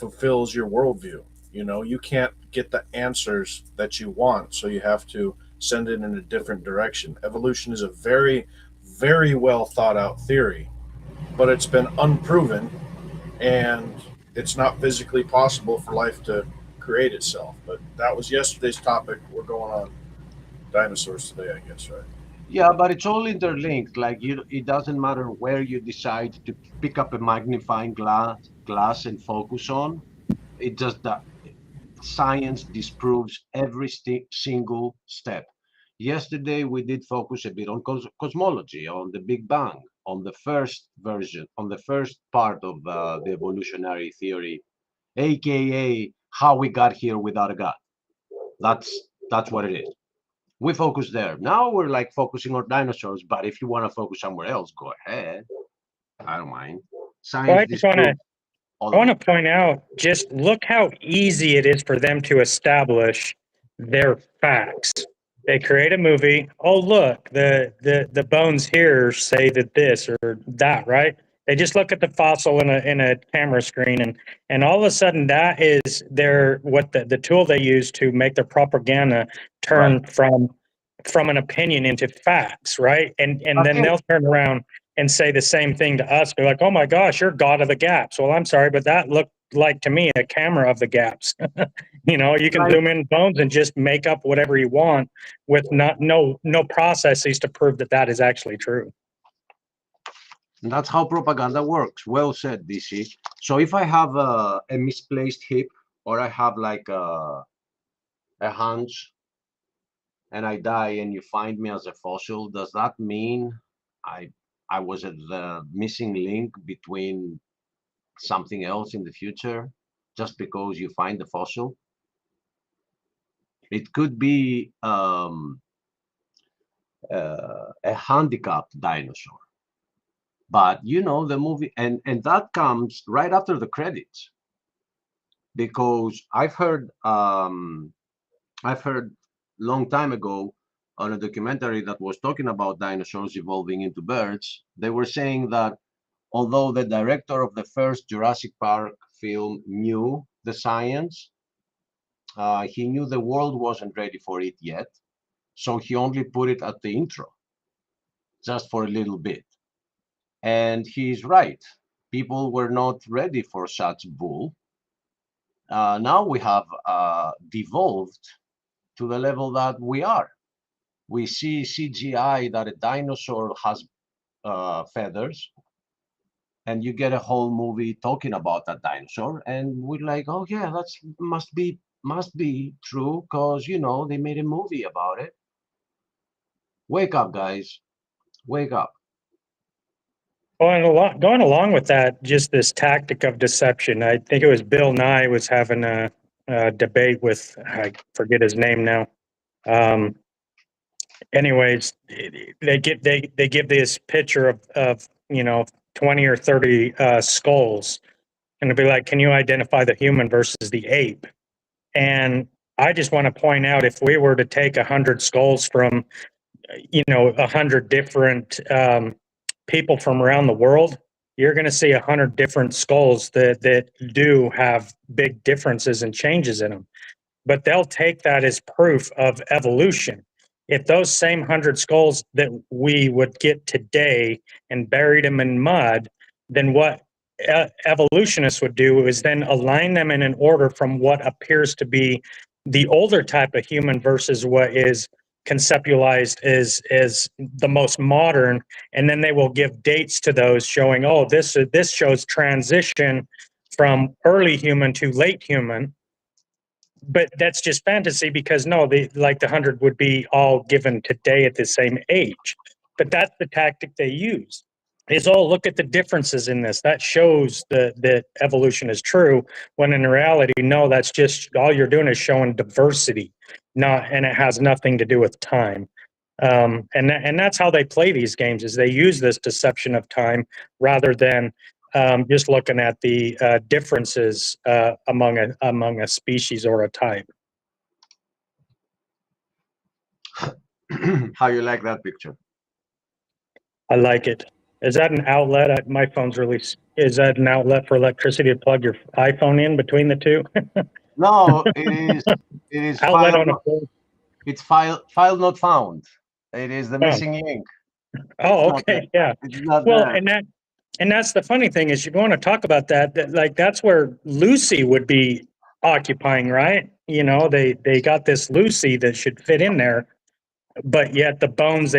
fulfills your worldview. You know, you can't get the answers that you want, so you have to send it in a different direction. Evolution is a very, very well thought out theory, but it's been unproven, and it's not physically possible for life to create itself. But that was yesterday's topic. We're going on dinosaurs today, I guess, right? Yeah, but it's all interlinked. Like, it doesn't matter where you decide to pick up a magnifying glass and focus on. It just that science disproves every single step. Yesterday we did focus a bit on cosmology, on the Big Bang, on the first version, on the first part of the evolutionary theory, aka how we got here without a God. That's what it is. We focus there. Now we're like focusing on dinosaurs, but if you want to focus somewhere else, go ahead. I don't mind. Well, Science I just want to disproves all I of want it. to point out, just look how easy it is for them to establish their facts. They create a movie. Oh, look, the bones here say that this or that, right? They just look at the fossil in a camera screen, and all of a sudden that is their what the tool they use to make their propaganda Right. turn from an opinion into facts, right? And then Okay. they'll turn around and say the same thing to us. Be like, oh my gosh, you're God of the gaps. Well, I'm sorry, but that looked like to me a camera of the gaps. You know, you can Right. zoom in bones and just make up whatever you want with no processes to prove that that is actually true. And that's how propaganda works. Well said, DC. So if I have a misplaced hip, or I have like a hunch, and I die and you find me as a fossil, does that mean I I was at the missing link between something else in the future just because you find the fossil? It could be a handicapped dinosaur. But you know the movie, and that comes right after the credits, because I've heard long time ago on a documentary that was talking about dinosaurs evolving into birds. They were saying that although the director of the first Jurassic Park film knew the science, he knew the world wasn't ready for it yet, so he only put it at the intro, just for a little bit. And he's right. People were not ready for such bull. Now we have devolved to the level that we are. We see CGI that a dinosaur has feathers, and you get a whole movie talking about that dinosaur, and we're like, oh yeah, that's must be true, because you know they made a movie about it. Wake up, guys. Wake up. Well, and going along with that, just this tactic of deception. I think it was Bill Nye was having a debate with, I forget his name now. Um, anyways, they give this picture of 20 or 30 skulls, and it'll be like, can you identify the human versus the ape? And I just want to point out, if we were to take 100 skulls from 100 different people from around the world, you're going to see 100 different skulls that do have big differences and changes in them. But they'll take that as proof of evolution. If those same 100 skulls that we would get today and buried them in mud, then what evolutionists would do is then align them in an order from what appears to be the older type of human versus what is conceptualized as the most modern, and then they will give dates to those showing, oh, this shows transition from early human to late human. but that's just fantasy because no, the 100 would be all given today at the same age. But that's the tactic they use. Is look at the differences in this. That shows that evolution is true. When in reality, no, that's just all you're doing is showing diversity, and it has nothing to do with time. And that's how they play these games. Is they use this deception of time rather than just looking at the differences among a species or a type. How you like that picture? I like it. Is that an outlet? My phone's really. Is that an outlet for electricity to plug your iPhone in between the two? No, it is. It is outlet file. on a phone. It's file not found. It is the missing ink. Oh, okay, yeah. It's not Well, there. and that's the funny thing is you want to talk about that that's where Lucy would be occupying, right? They got this Lucy that should fit in there, but yet the bones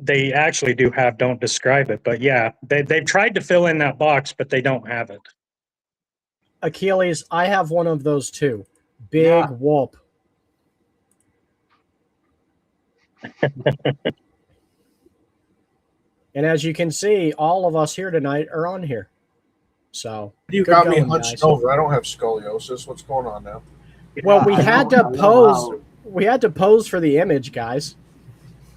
they actually don't describe it. But yeah, they've tried to fill in that box, but they don't have it. Achilles, I have one of those too. Big whoop. And as you can see, all of us here tonight are on here. So You got me hunched over. I don't have scoliosis. What's going on now? Well, we had to pose. We had to pose for the image, guys.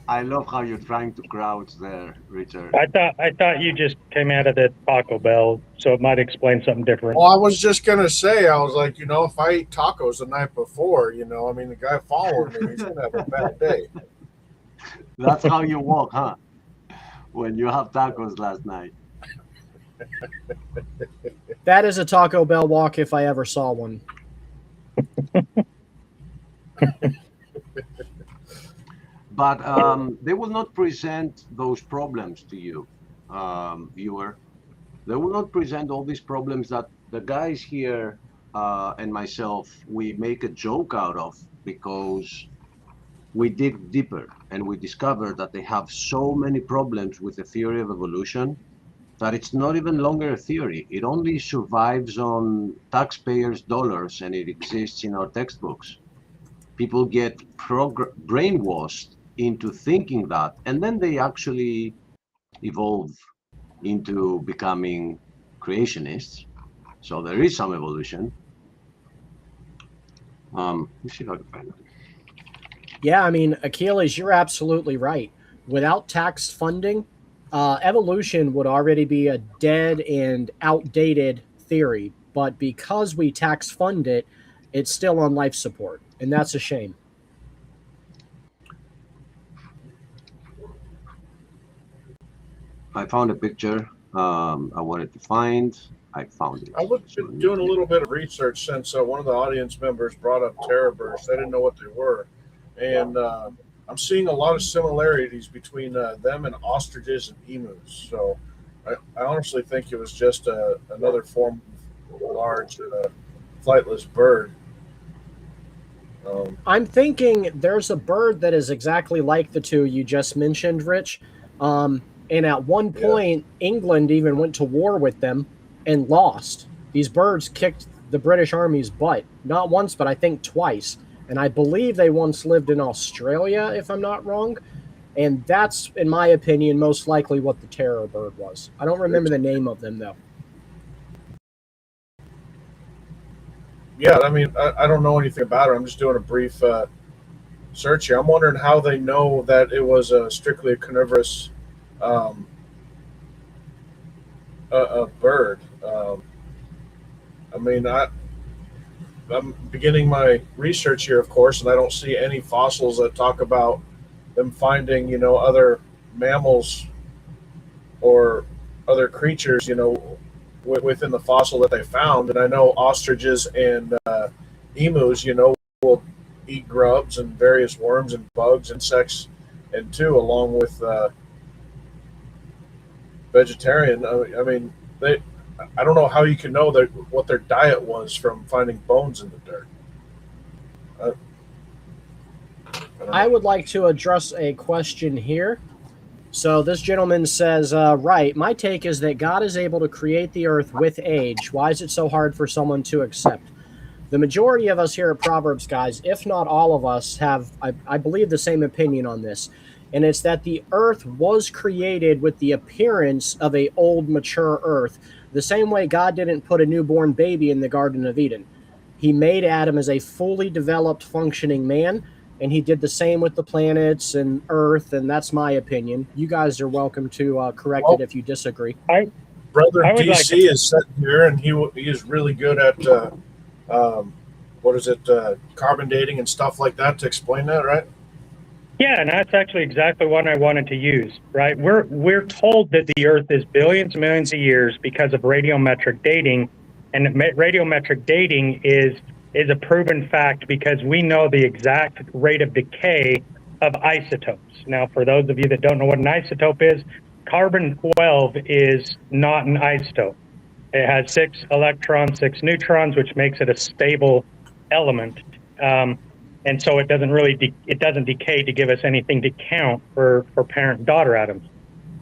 I love how you're trying to crouch there, Richard. I thought you just came out of the Taco Bell, so it might explain something different. Well, I was just gonna say, I was like, if I eat tacos the night before, the guy following me, he's gonna have a bad day. That's how you walk, huh? When you have tacos last night. That is a Taco Bell walk if I ever saw one. But they will not present those problems to you, viewer. They will not present all these problems that the guys here and myself, we make a joke out of because we dig deeper and we discover that they have so many problems with the theory of evolution that it's not even longer a theory. It only survives on taxpayers' dollars and it exists in our textbooks. People get brainwashed into thinking that, and then they actually evolve into becoming creationists. So there is some evolution. Let's see if I can find it. Yeah, I mean, Achilles, you're absolutely right. Without tax funding, evolution would already be a dead and outdated theory. But because we tax fund it, it's still on life support, and that's a shame. I found a picture I wanted to find. I found it. I was doing a little bit of research since one of the audience members brought up terror bursts. I didn't know what they were. And I'm seeing a lot of similarities between them and ostriches and emus. So I honestly think it was just another form of large flightless bird. I'm thinking there's a bird that is exactly like the two you just mentioned, Rich. And at one point, England even went to war with them and lost. These birds kicked the British Army's butt, not once, but I think twice. And I believe they once lived in Australia, if I'm not wrong. And that's, in my opinion, most likely what the terror bird was. I don't remember the name of them, though. Yeah, I mean, I don't know anything about it. I'm just doing a brief search here. I'm wondering how they know that it was strictly a carnivorous a bird. I mean, I'm beginning my research here, of course, and I don't see any fossils that talk about them finding, other mammals or other creatures, within the fossil that they found. And I know ostriches and emus, will eat grubs and various worms and bugs, insects, and too, along with vegetarian. I mean, I don't know how you can know what their diet was from finding bones in the dirt. I would like to address a question here. So this gentleman says, right, my take is that God is able to create the earth with age. Why is it so hard for someone to accept? the majority of us here at Proverbs Guys, if not all of us, have, I believe, the same opinion on this. And it's that the earth was created with the appearance of a old, mature earth, the same way God didn't put a newborn baby in the Garden of Eden. He made Adam as a fully developed, functioning man, and he did the same with the planets and Earth, and that's my opinion. You guys are welcome to correct it if you disagree. Brother I would DC is sitting here, and he is really good at carbon dating and stuff like that to explain that, right? Yeah, and that's actually exactly what I wanted to use, right? We're told that the Earth is billions and millions of years because of radiometric dating, and radiometric dating is a proven fact because we know the exact rate of decay of isotopes. Now, for those of you that don't know what an isotope is, carbon-12 is not an isotope. It has 6 electrons, 6 neutrons, which makes it a stable element. And so it doesn't decay to give us anything to count for parent-daughter atoms.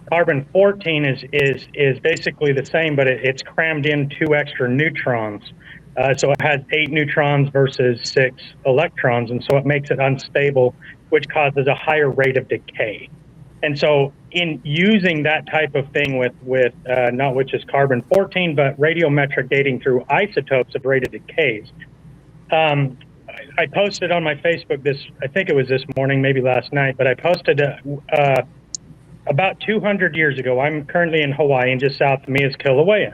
Carbon-14 is basically the same, but it's crammed in 2 extra neutrons. So it has 8 neutrons versus 6 electrons, and so it makes it unstable, which causes a higher rate of decay. And so in using that type of thing with not which is carbon-14, but radiometric dating through isotopes of rate of decays, I posted on my Facebook I think it was this morning, maybe last night, but I posted about 200 years ago. I'm currently in Hawaii, and just south of me is Kilauea.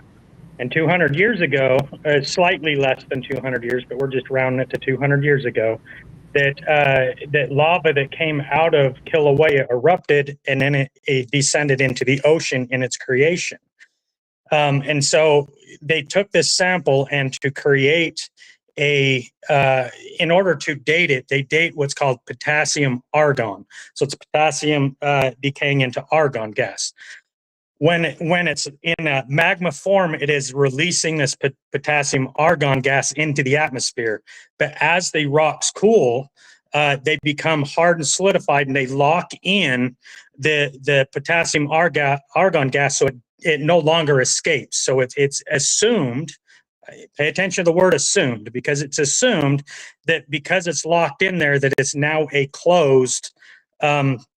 And 200 years ago, slightly less than 200 years, but we're just rounding it to 200 years ago, that lava that came out of Kilauea erupted, and then it descended into the ocean in its creation. And so they took this sample, and to create in order to date it, they date what's called potassium argon. So it's potassium decaying into argon gas. When it's in a magma form, it is releasing this potassium argon gas into the atmosphere. But as the rocks cool, they become hard and solidified, and they lock in the potassium argon gas, so it no longer escapes. So it's assumed. Pay attention to the word assumed, because it's assumed that because it's locked in there, that it's now a closed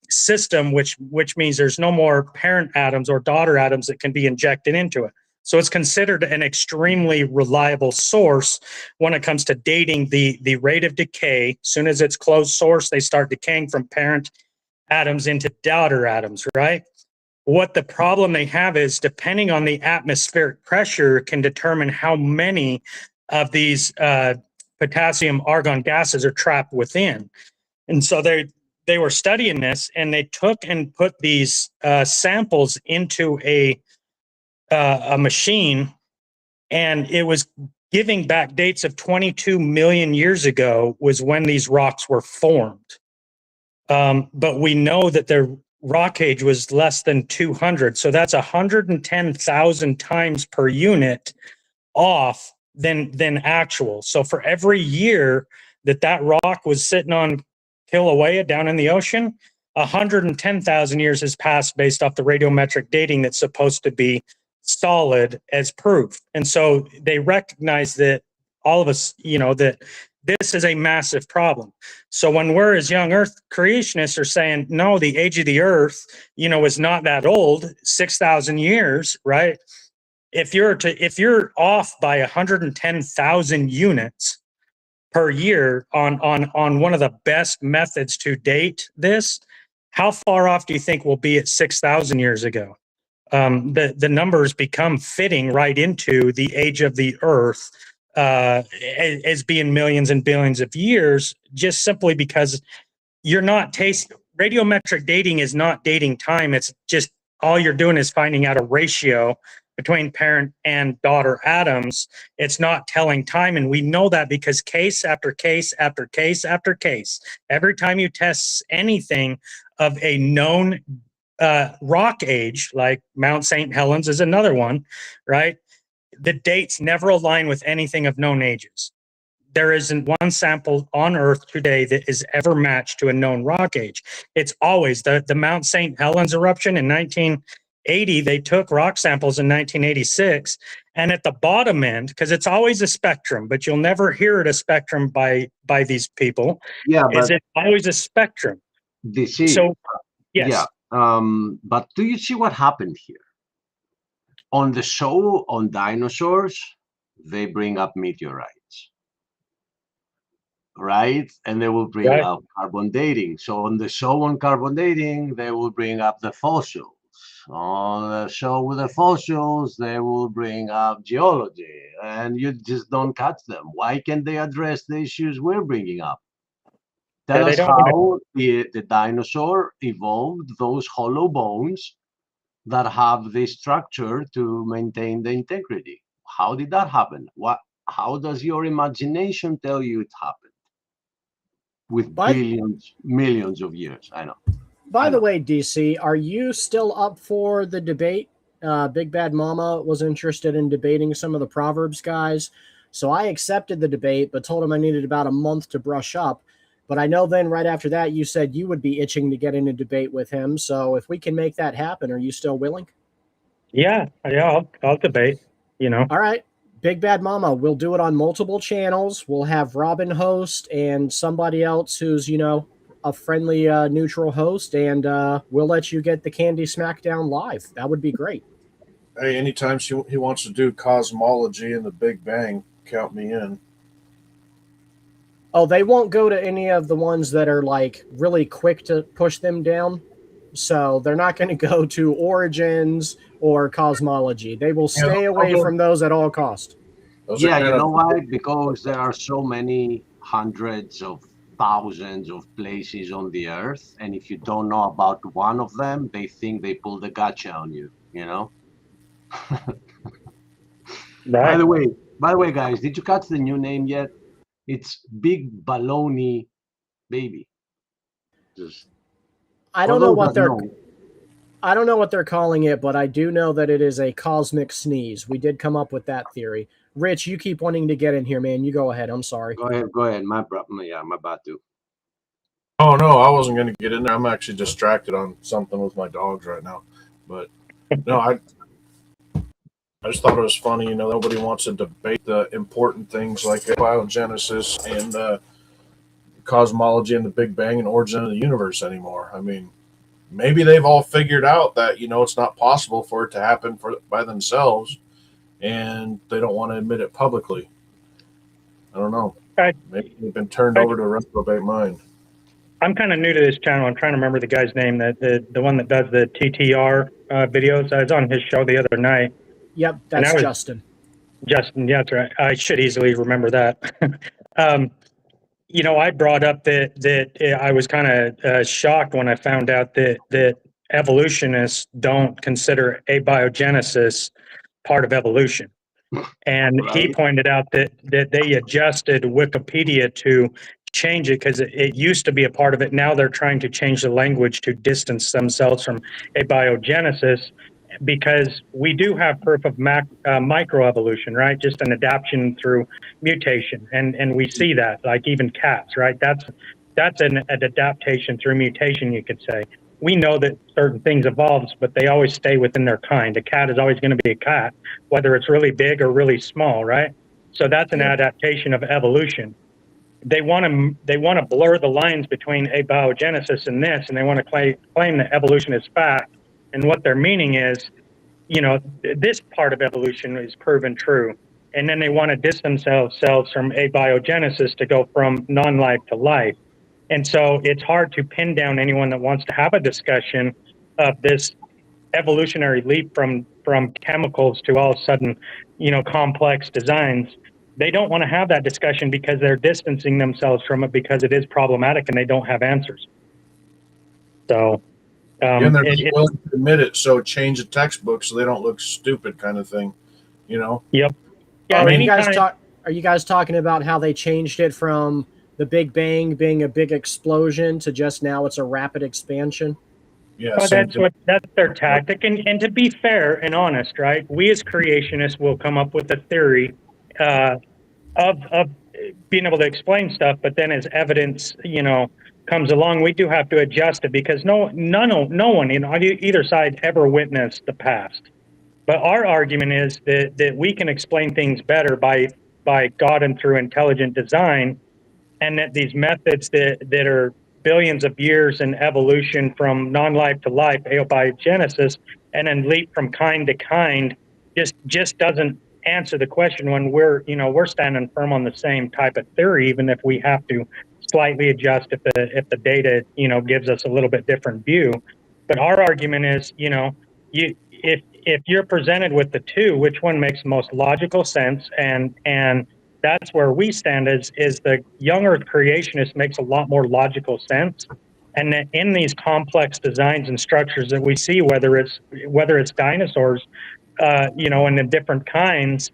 system, which means there's no more parent atoms or daughter atoms that can be injected into it. So it's considered an extremely reliable source when it comes to dating the rate of decay. As soon as it's closed source, they start decaying from parent atoms into daughter atoms, right? What the problem they have is, depending on the atmospheric pressure, can determine how many of these potassium argon gases are trapped within. And so they were studying this, and they took and put these samples into a machine, and it was giving back dates of 22 million years ago was when these rocks were formed. But we know that their rock age was less than 200. So that's 110,000 times per unit off than actual. So for every year that rock was sitting on Kilauea down in the ocean, 110,000 years has passed based off the radiometric dating that's supposed to be solid as proof. And so they recognize that all of us, that this is a massive problem. So when we're as young Earth creationists are saying, no, the age of the Earth, is not that old, 6,000 years, right? If you're off by 110,000 units per year on one of the best methods to date this, how far off do you think we'll be at 6,000 years ago? The numbers become fitting right into the age of the Earth as being millions and billions of years, just simply because you're not radiometric dating is not dating time. It's just all you're doing is finding out a ratio between parent and daughter atoms. It's not telling time, and we know that because case after case after case after case, every time you test anything of a known rock age, like Mount St. Helens is another one, right? The dates never align with anything of known ages. There isn't one sample on Earth today that is ever matched to a known rock age. It's always the Mount St. Helens eruption in 1980, they took rock samples in 1986, and at the bottom end, because it's always a spectrum, but you'll never hear it a spectrum by these people. Yeah, Is but it always a spectrum? DC. So yes, Yeah. But do you see what happened here? On the show on dinosaurs, they bring up meteorites, right? And they will bring right. up carbon dating. So on the show on carbon dating, they will bring up the fossils. On the show with the fossils, they will bring up geology, and you just don't catch them. Why can't they address the issues we're bringing up? Tell Yeah, they us don't want to. how the dinosaur evolved those hollow bones that have the structure to maintain the integrity. How did that happen? How does your imagination tell you it happened? With By, billions, millions of years. I know. by I the know. way, DC, are you still up for the debate? Big Bad Mama was interested in debating some of the Proverbs guys. So I accepted the debate, but told him I needed about a month to brush up. But I know then right after that, you said you would be itching to get in a debate with him. So if we can make that happen, are you still willing? Yeah, I'll debate. You know, All right. Big Bad Mama, we'll do it on multiple channels. We'll have Robin host and somebody else who's, a friendly, neutral host, and we'll let you get the Candy Smackdown live. That would be great. Hey, anytime he wants to do cosmology and the Big Bang, count me in. Oh, they won't go to any of the ones that are like really quick to push them down. So they're not going to go to origins or cosmology. They will Yeah, stay away from those at all cost. those are Yeah, kind you of know why? Because there are so many hundreds of thousands of places on the earth, and if you don't know about one of them, they think they pulled a gotcha on you, you know? By right? the way, by the way, guys, did you catch the new name yet? It's Big Baloney Baby. Just I for don't know those what that they're know. I don't know what they're calling it, but I do know that it is a cosmic sneeze. We did come up with that theory. Rich, you keep wanting to get in here, man. You go ahead. I'm sorry. Go ahead. Yeah, my bad too. Oh no, I wasn't going to get in there. I'm actually distracted on something with my dogs right now. But no, I just thought it was funny. Nobody wants to debate the important things like biogenesis and cosmology and the Big Bang and origin of the universe anymore. I mean, maybe they've all figured out that it's not possible for it to happen by themselves, and they don't want to admit it publicly. I don't know. I, Maybe they've been turned over to a reprobate mind. I'm kind of new to this channel. I'm trying to remember the guy's name, the one that does the TTR videos. I was on his show the other night. Yep, that's Justin. Justin, yeah, that's right. I should easily remember that. I brought up that I was kind of shocked when I found out that evolutionists don't consider abiogenesis part of evolution. And he Right? pointed out that they adjusted Wikipedia to change it because it used to be a part of it. Now they're trying to change the language to distance themselves from abiogenesis because we do have proof of microevolution, right? Just an adaptation through mutation. And we see that, like even cats, right? That's an adaptation through mutation, you could say. We know that certain things evolves, but they always stay within their kind. A cat is always going to be a cat, whether it's really big or really small, right? So that's an adaptation of evolution. They want to blur the lines between abiogenesis and this, and they want to claim that evolution is fact. And what they're meaning is, this part of evolution is proven true. And then they want to distance themselves from abiogenesis to go from non-life to life. And so it's hard to pin down anyone that wants to have a discussion of this evolutionary leap from chemicals to all of a sudden, complex designs. They don't want to have that discussion because they're distancing themselves from it because it is problematic and they don't have answers. So, And they're willing to admit it, so change the textbook so they don't look stupid, kind of thing. Yep. Yeah. Are you guys talking about how they changed it from the Big Bang being a big explosion to just now it's a rapid expansion? Yeah, well, that's their tactic. And to be fair and honest, right? We as creationists will come up with a theory of being able to explain stuff, but then as evidence, comes along, we do have to adjust it because no one on either side ever witnessed the past. But our argument is that we can explain things better by God and through intelligent design, and that these methods that are billions of years in evolution from non-life to life, abiogenesis, and then leap from kind to kind, just doesn't answer the question when we're standing firm on the same type of theory, even if we have to slightly adjust if the data gives us a little bit different view. But our argument is, if you're presented with the two, which one makes the most logical sense, and that's where we stand is the young Earth creationist makes a lot more logical sense. And that in these complex designs and structures that we see, whether it's dinosaurs, and the different kinds,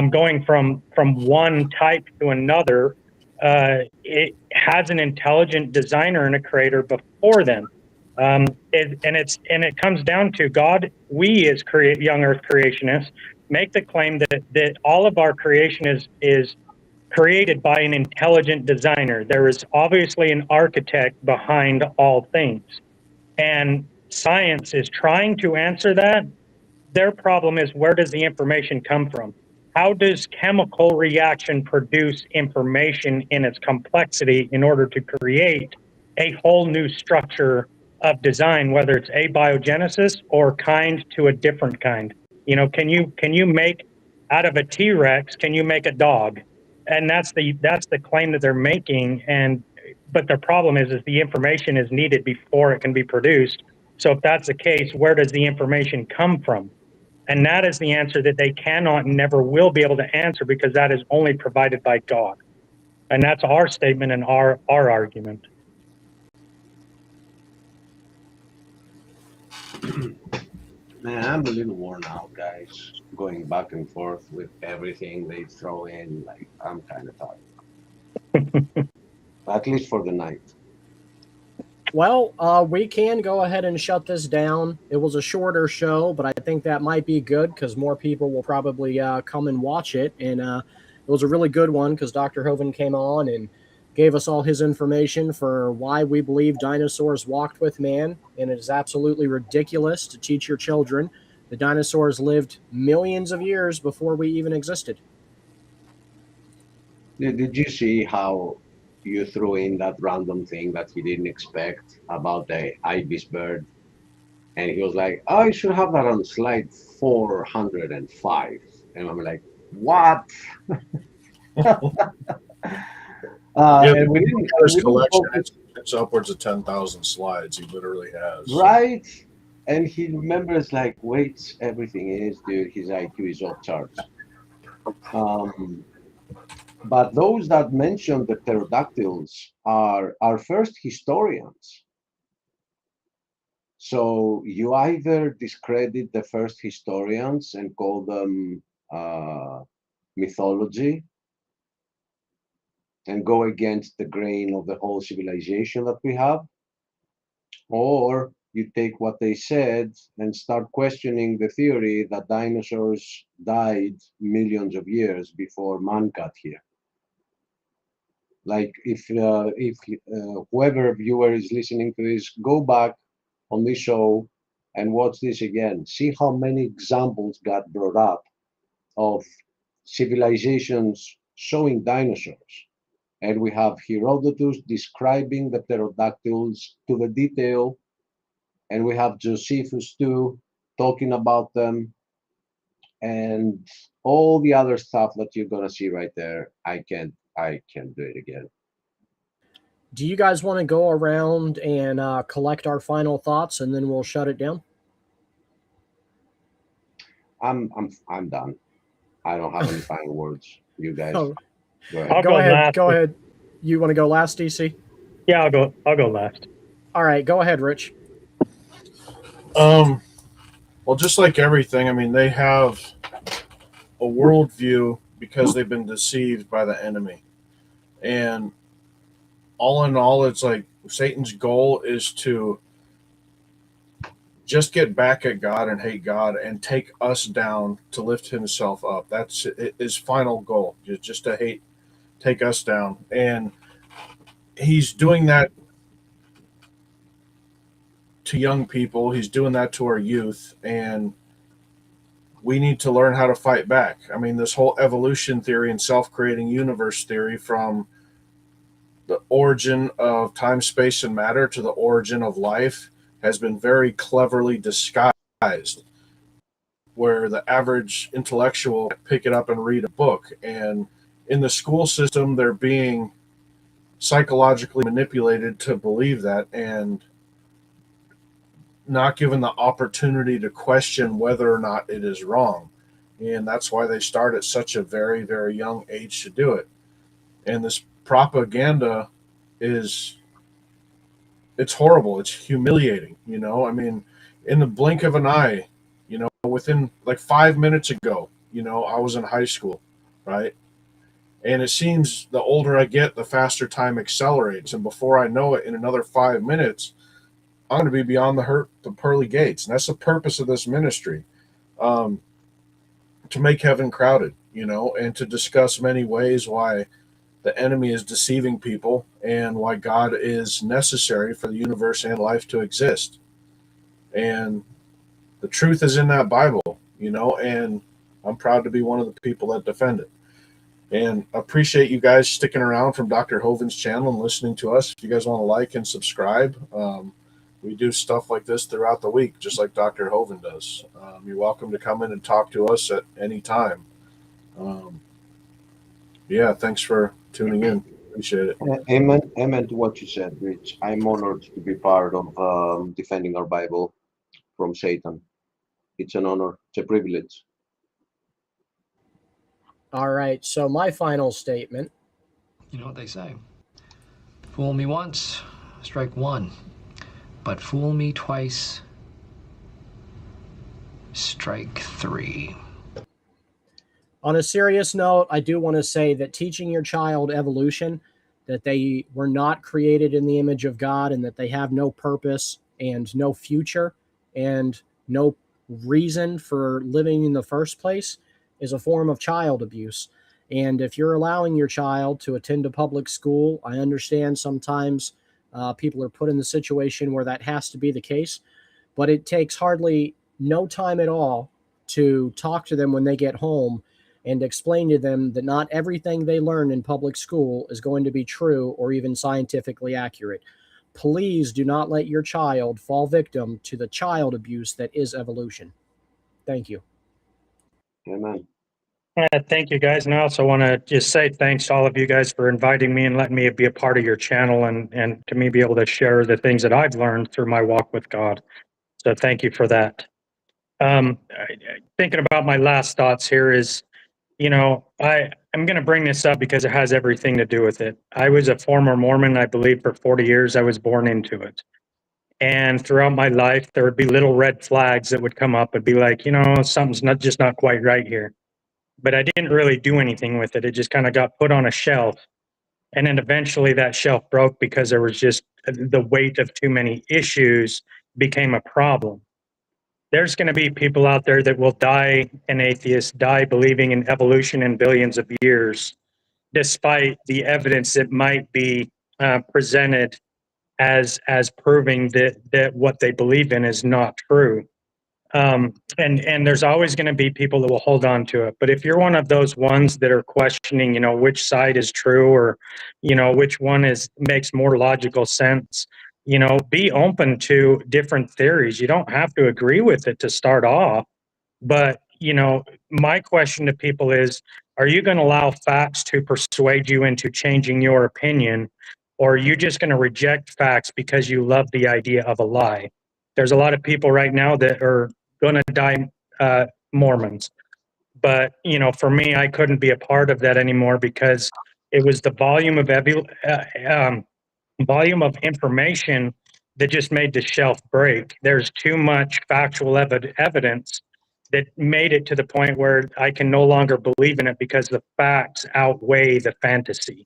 going from one type to another, it has an intelligent designer and a creator before them. It comes down to God. We as young Earth creationists make the claim that all of our creation is created by an intelligent designer. There is obviously an architect behind all things, and science is trying to answer that. Their problem is, where does the information come from? How does chemical reaction produce information in its complexity in order to create a whole new structure of design, whether it's abiogenesis or kind to a different kind? Can you make out of a T-Rex, can you make a dog? And that's the claim that they're making. But the problem is the information is needed before it can be produced. So if that's the case, where does the information come from? And that is the answer that they cannot and never will be able to answer, because that is only provided by God. And that's our statement and our argument. Man, I'm a little worn out, guys. Going back and forth with everything they throw in, like, I'm kind of tired. At least for the night. Well, we can go ahead and shut this down. It was a shorter show, but I think that might be good because more people will probably come and watch it. And it was a really good one because Dr. Hovind came on and gave us all his information for why we believe dinosaurs walked with man. And it is absolutely ridiculous to teach your children the dinosaurs lived millions of years before we even existed. Did you see how you threw in that random thing that he didn't expect about the ibis bird? And he was like, oh, you should have that on slide 405. And I'm like, what? And we didn't collection. It's upwards of 10,000 slides. He literally has. Right? And he remembers like weights, everything is, dude. His IQ is off charts. But those that mention the pterodactyls are our first historians. So you either discredit the first historians and call them mythology and go against the grain of the whole civilization that we have, or you take what they said and start questioning the theory that dinosaurs died millions of years before man got here. Like if whoever viewer is listening to this, go back on this show and watch this again. See how many examples got brought up of civilizations showing dinosaurs. And we have Herodotus describing the pterodactyls to the detail. And we have Josephus too, talking about them. And all the other stuff that you're gonna see right there. I can't do it again. Do you guys want to go around and collect our final thoughts, and then we'll shut it down? I'm done. I don't have any final words. You guys, Oh, go ahead. go ahead. Go ahead. You want to go last, DC? Yeah, I'll go last. All right, go ahead, Rich. Well, just like everything, I mean, they have a worldview because they've been deceived by the enemy. And all in all, it's like Satan's goal is to just get back at God and hate God and take us down to lift himself up. That's his final goal, just to take us down. And he's doing that to young people. He's doing that to our youth, and we need to learn how to fight back. I mean, this whole evolution theory and self-creating universe theory, from the origin of time, space, and matter to the origin of life, has been very cleverly disguised, where the average intellectual pick it up and read a book. And in the school system, they're being psychologically manipulated to believe that, and not given the opportunity to question whether or not it is wrong. And that's why they start at such a very, very young age to do it. And this propaganda it's horrible. It's humiliating. I mean, in the blink of an eye, within like 5 minutes ago, I was in high school, right? And it seems the older I get, the faster time accelerates. And before I know it, in another 5 minutes, I'm going to be beyond the pearly gates. And that's the purpose of this ministry, to make heaven crowded, and to discuss many ways why the enemy is deceiving people and why God is necessary for the universe and life to exist. And the truth is in that Bible, and I'm proud to be one of the people that defend it. And appreciate you guys sticking around from Dr. Hovind's channel and listening to us. If you guys want to like and subscribe, we do stuff like this throughout the week, just like Dr. Hovind does. You're welcome to come in and talk to us at any time. Thanks for tuning in. Appreciate it. Amen to what you said, Rich. I'm honored to be part of defending our Bible from Satan. It's an honor. It's a privilege. All right, so my final statement. You know what they say. Fool me once, strike one. But fool me twice, strike three. On a serious note, I do want to say that teaching your child evolution, that they were not created in the image of God and that they have no purpose and no future and no reason for living in the first place, is a form of child abuse. And if you're allowing your child to attend a public school, I understand sometimes people are put in the situation where that has to be the case, but it takes hardly no time at all to talk to them when they get home and explain to them that not everything they learn in public school is going to be true or even scientifically accurate. Please do not let your child fall victim to the child abuse that is evolution. Thank you. Amen. Thank you, guys. And I also want to just say thanks to all of you guys for inviting me and letting me be a part of your channel and to me be able to share the things that I've learned through my walk with God. So thank you for that. Thinking about my last thoughts here is, I'm going to bring this up because it has everything to do with it. I was a former Mormon, I believe, for 40 years. I was born into it. And throughout my life, there would be little red flags that would come up and be like, something's not quite right here. But I didn't really do anything with it. It just kind of got put on a shelf. And then eventually that shelf broke because there was just the weight of too many issues became a problem. There's going to be people out there that will die an atheist, die believing in evolution in billions of years, despite the evidence that might be presented as proving that what they believe in is not true. And there's always going to be people that will hold on to it. But if you're one of those ones that are questioning, which side is true or, which one makes more logical sense, be open to different theories. You don't have to agree with it to start off. But, my question to people is, are you going to allow facts to persuade you into changing your opinion? Or are you just going to reject facts because you love the idea of a lie? There's a lot of people right now that are going to die Mormons. But, for me, I couldn't be a part of that anymore because it was the volume of information that just made the shelf break. There's too much factual evidence that made it to the point where I can no longer believe in it because the facts outweigh the fantasy.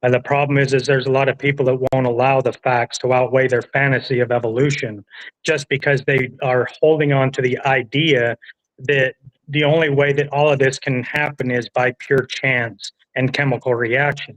And the problem is there's a lot of people that won't allow the facts to outweigh their fantasy of evolution just because they are holding on to the idea that the only way that all of this can happen is by pure chance and chemical reaction.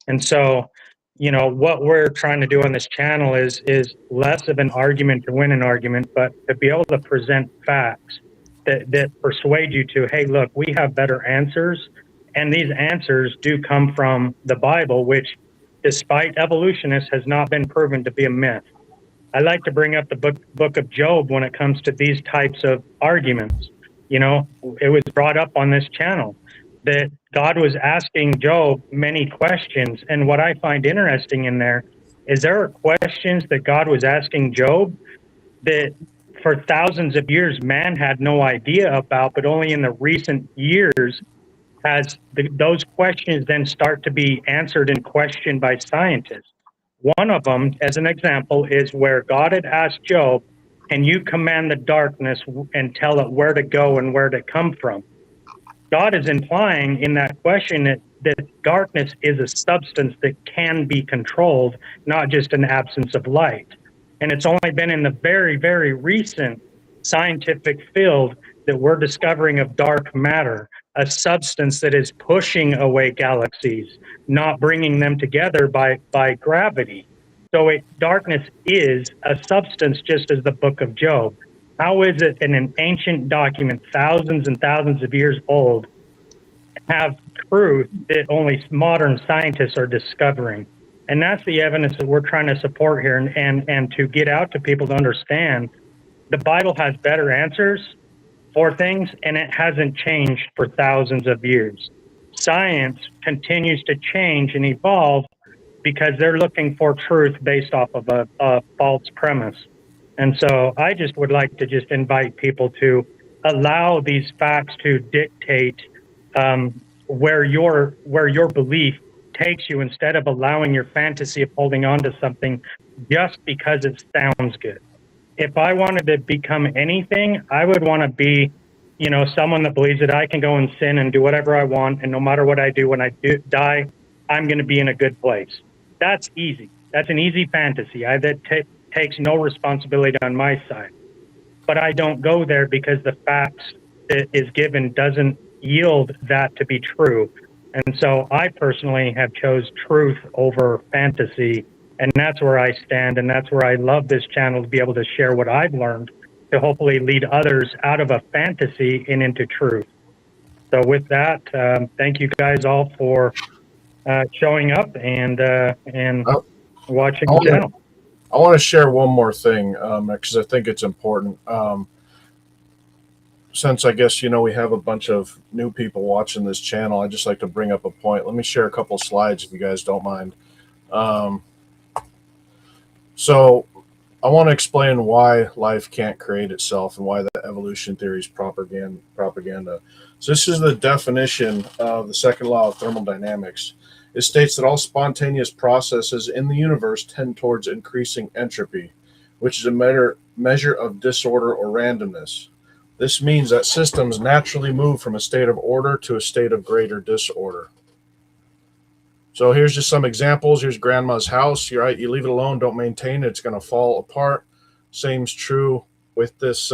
And so what we're trying to do on this channel is less of an argument to win an argument, but to be able to present facts that persuade you to, hey, look, we have better answers. And these answers do come from the Bible, which, despite evolutionists, has not been proven to be a myth. I like to bring up the book of Job when it comes to these types of arguments. It was brought up on this channel that God was asking Job many questions. And what I find interesting in there is there are questions that God was asking Job that for thousands of years man had no idea about, but only in the recent years has those questions then start to be answered and questioned by scientists. One of them, as an example, is where God had asked Job, can you command the darkness and tell it where to go and where to come from? God is implying in that question that darkness is a substance that can be controlled, not just an absence of light. And it's only been in the very, very recent scientific field that we're discovering of dark matter, a substance that is pushing away galaxies, not bringing them together by gravity. So darkness is a substance, just as the book of Job. How is it in an ancient document, thousands and thousands of years old, have truth that only modern scientists are discovering? And that's the evidence that we're trying to support here and to get out to people to understand the Bible has better answers for things, and it hasn't changed for thousands of years. Science continues to change and evolve because they're looking for truth based off of a false premise. And so I just would like to just invite people to allow these facts to dictate where your belief takes you, instead of allowing your fantasy of holding on to something just because it sounds good. If I wanted to become anything, I would want to be, someone that believes that I can go and sin and do whatever I want, and no matter what I do, when I die, I'm going to be in a good place. That's easy. That's an easy fantasy. That takes no responsibility on my side. But I don't go there because the facts that is given doesn't yield that to be true. And so I personally have chose truth over fantasy, and that's where I stand, and that's where I love this channel, to be able to share what I've learned to hopefully lead others out of a fantasy and into truth. So with that, thank you guys all for showing up and watching the channel. I want to share one more thing because I think it's important. Since I guess, we have a bunch of new people watching this channel, I'd just like to bring up a point. Let me share a couple slides if you guys don't mind. So I want to explain why life can't create itself and why the evolution theory is propaganda. So this is the definition of the second law of thermodynamics. It states that all spontaneous processes in the universe tend towards increasing entropy, which is a measure of disorder or randomness. This means that systems naturally move from a state of order to a state of greater disorder. So here's just some examples. Here's grandma's house. You're right. You leave it alone, don't maintain it, it's going to fall apart. Same's true with this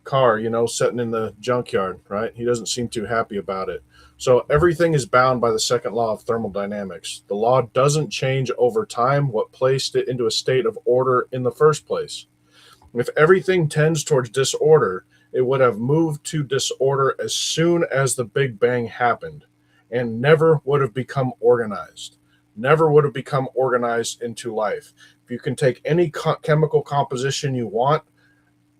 car, sitting in the junkyard, right? He doesn't seem too happy about it. So everything is bound by the second law of thermodynamics. The law doesn't change over time what placed it into a state of order in the first place. If everything tends towards disorder, it would have moved to disorder as soon as the Big Bang happened, and never would have become organized. Never would have become organized into life. If you can take any chemical composition you want,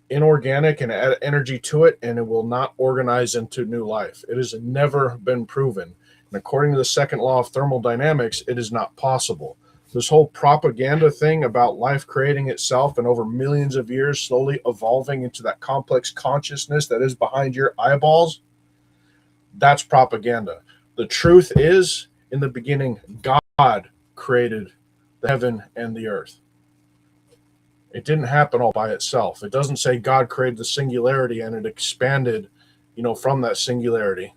inorganic, and add energy to it, and it will not organize into new life. It has never been proven. And according to the second law of thermodynamics, it is not possible. This whole propaganda thing about life creating itself and over millions of years slowly evolving into that complex consciousness that is behind your eyeballs, that's propaganda. The truth is, in the beginning, God created the heaven and the earth. It didn't happen all by itself. It doesn't say God created the singularity and it expanded, from that singularity.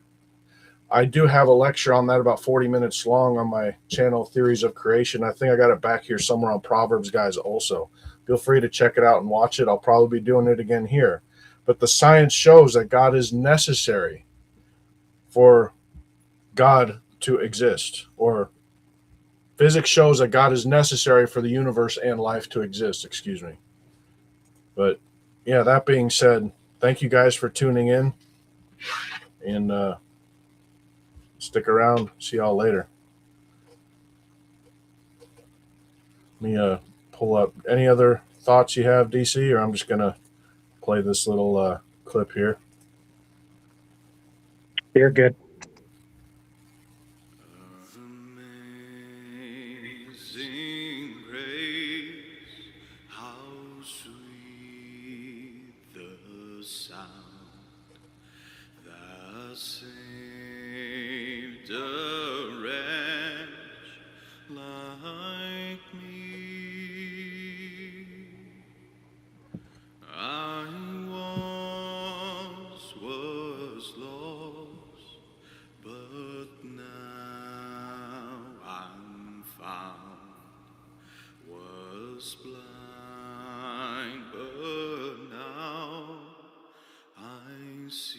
I do have a lecture on that about 40 minutes long on my channel, Theories of Creation. I think I got it back here somewhere on Proverbs, guys, also. Feel free to check it out and watch it. I'll probably be doing it again here. But the science shows that God is necessary for God to exist, or physics shows that God is necessary for the universe and life to exist. Excuse me. But yeah, that being said, thank you guys for tuning in, and stick around. See y'all later. Let me pull up any other thoughts you have, DC, or I'm just gonna play this little clip here. You're good. Amazing grace, how sweet the sound that saved a wretch like me. I was lost, but now I'm found. Was blind, but now I see.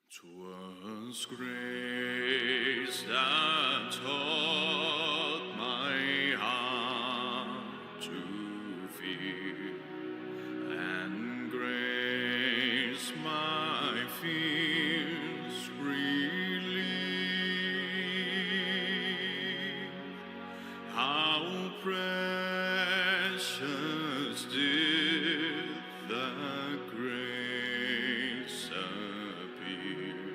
'Twas grace that taught my heart to fear, and grace my fears relieved. How precious did that grace appear,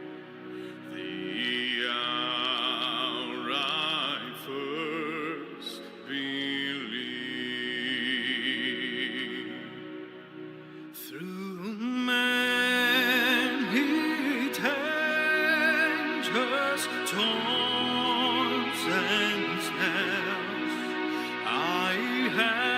the hour I first believed. Through many dangers, toils and snares, I have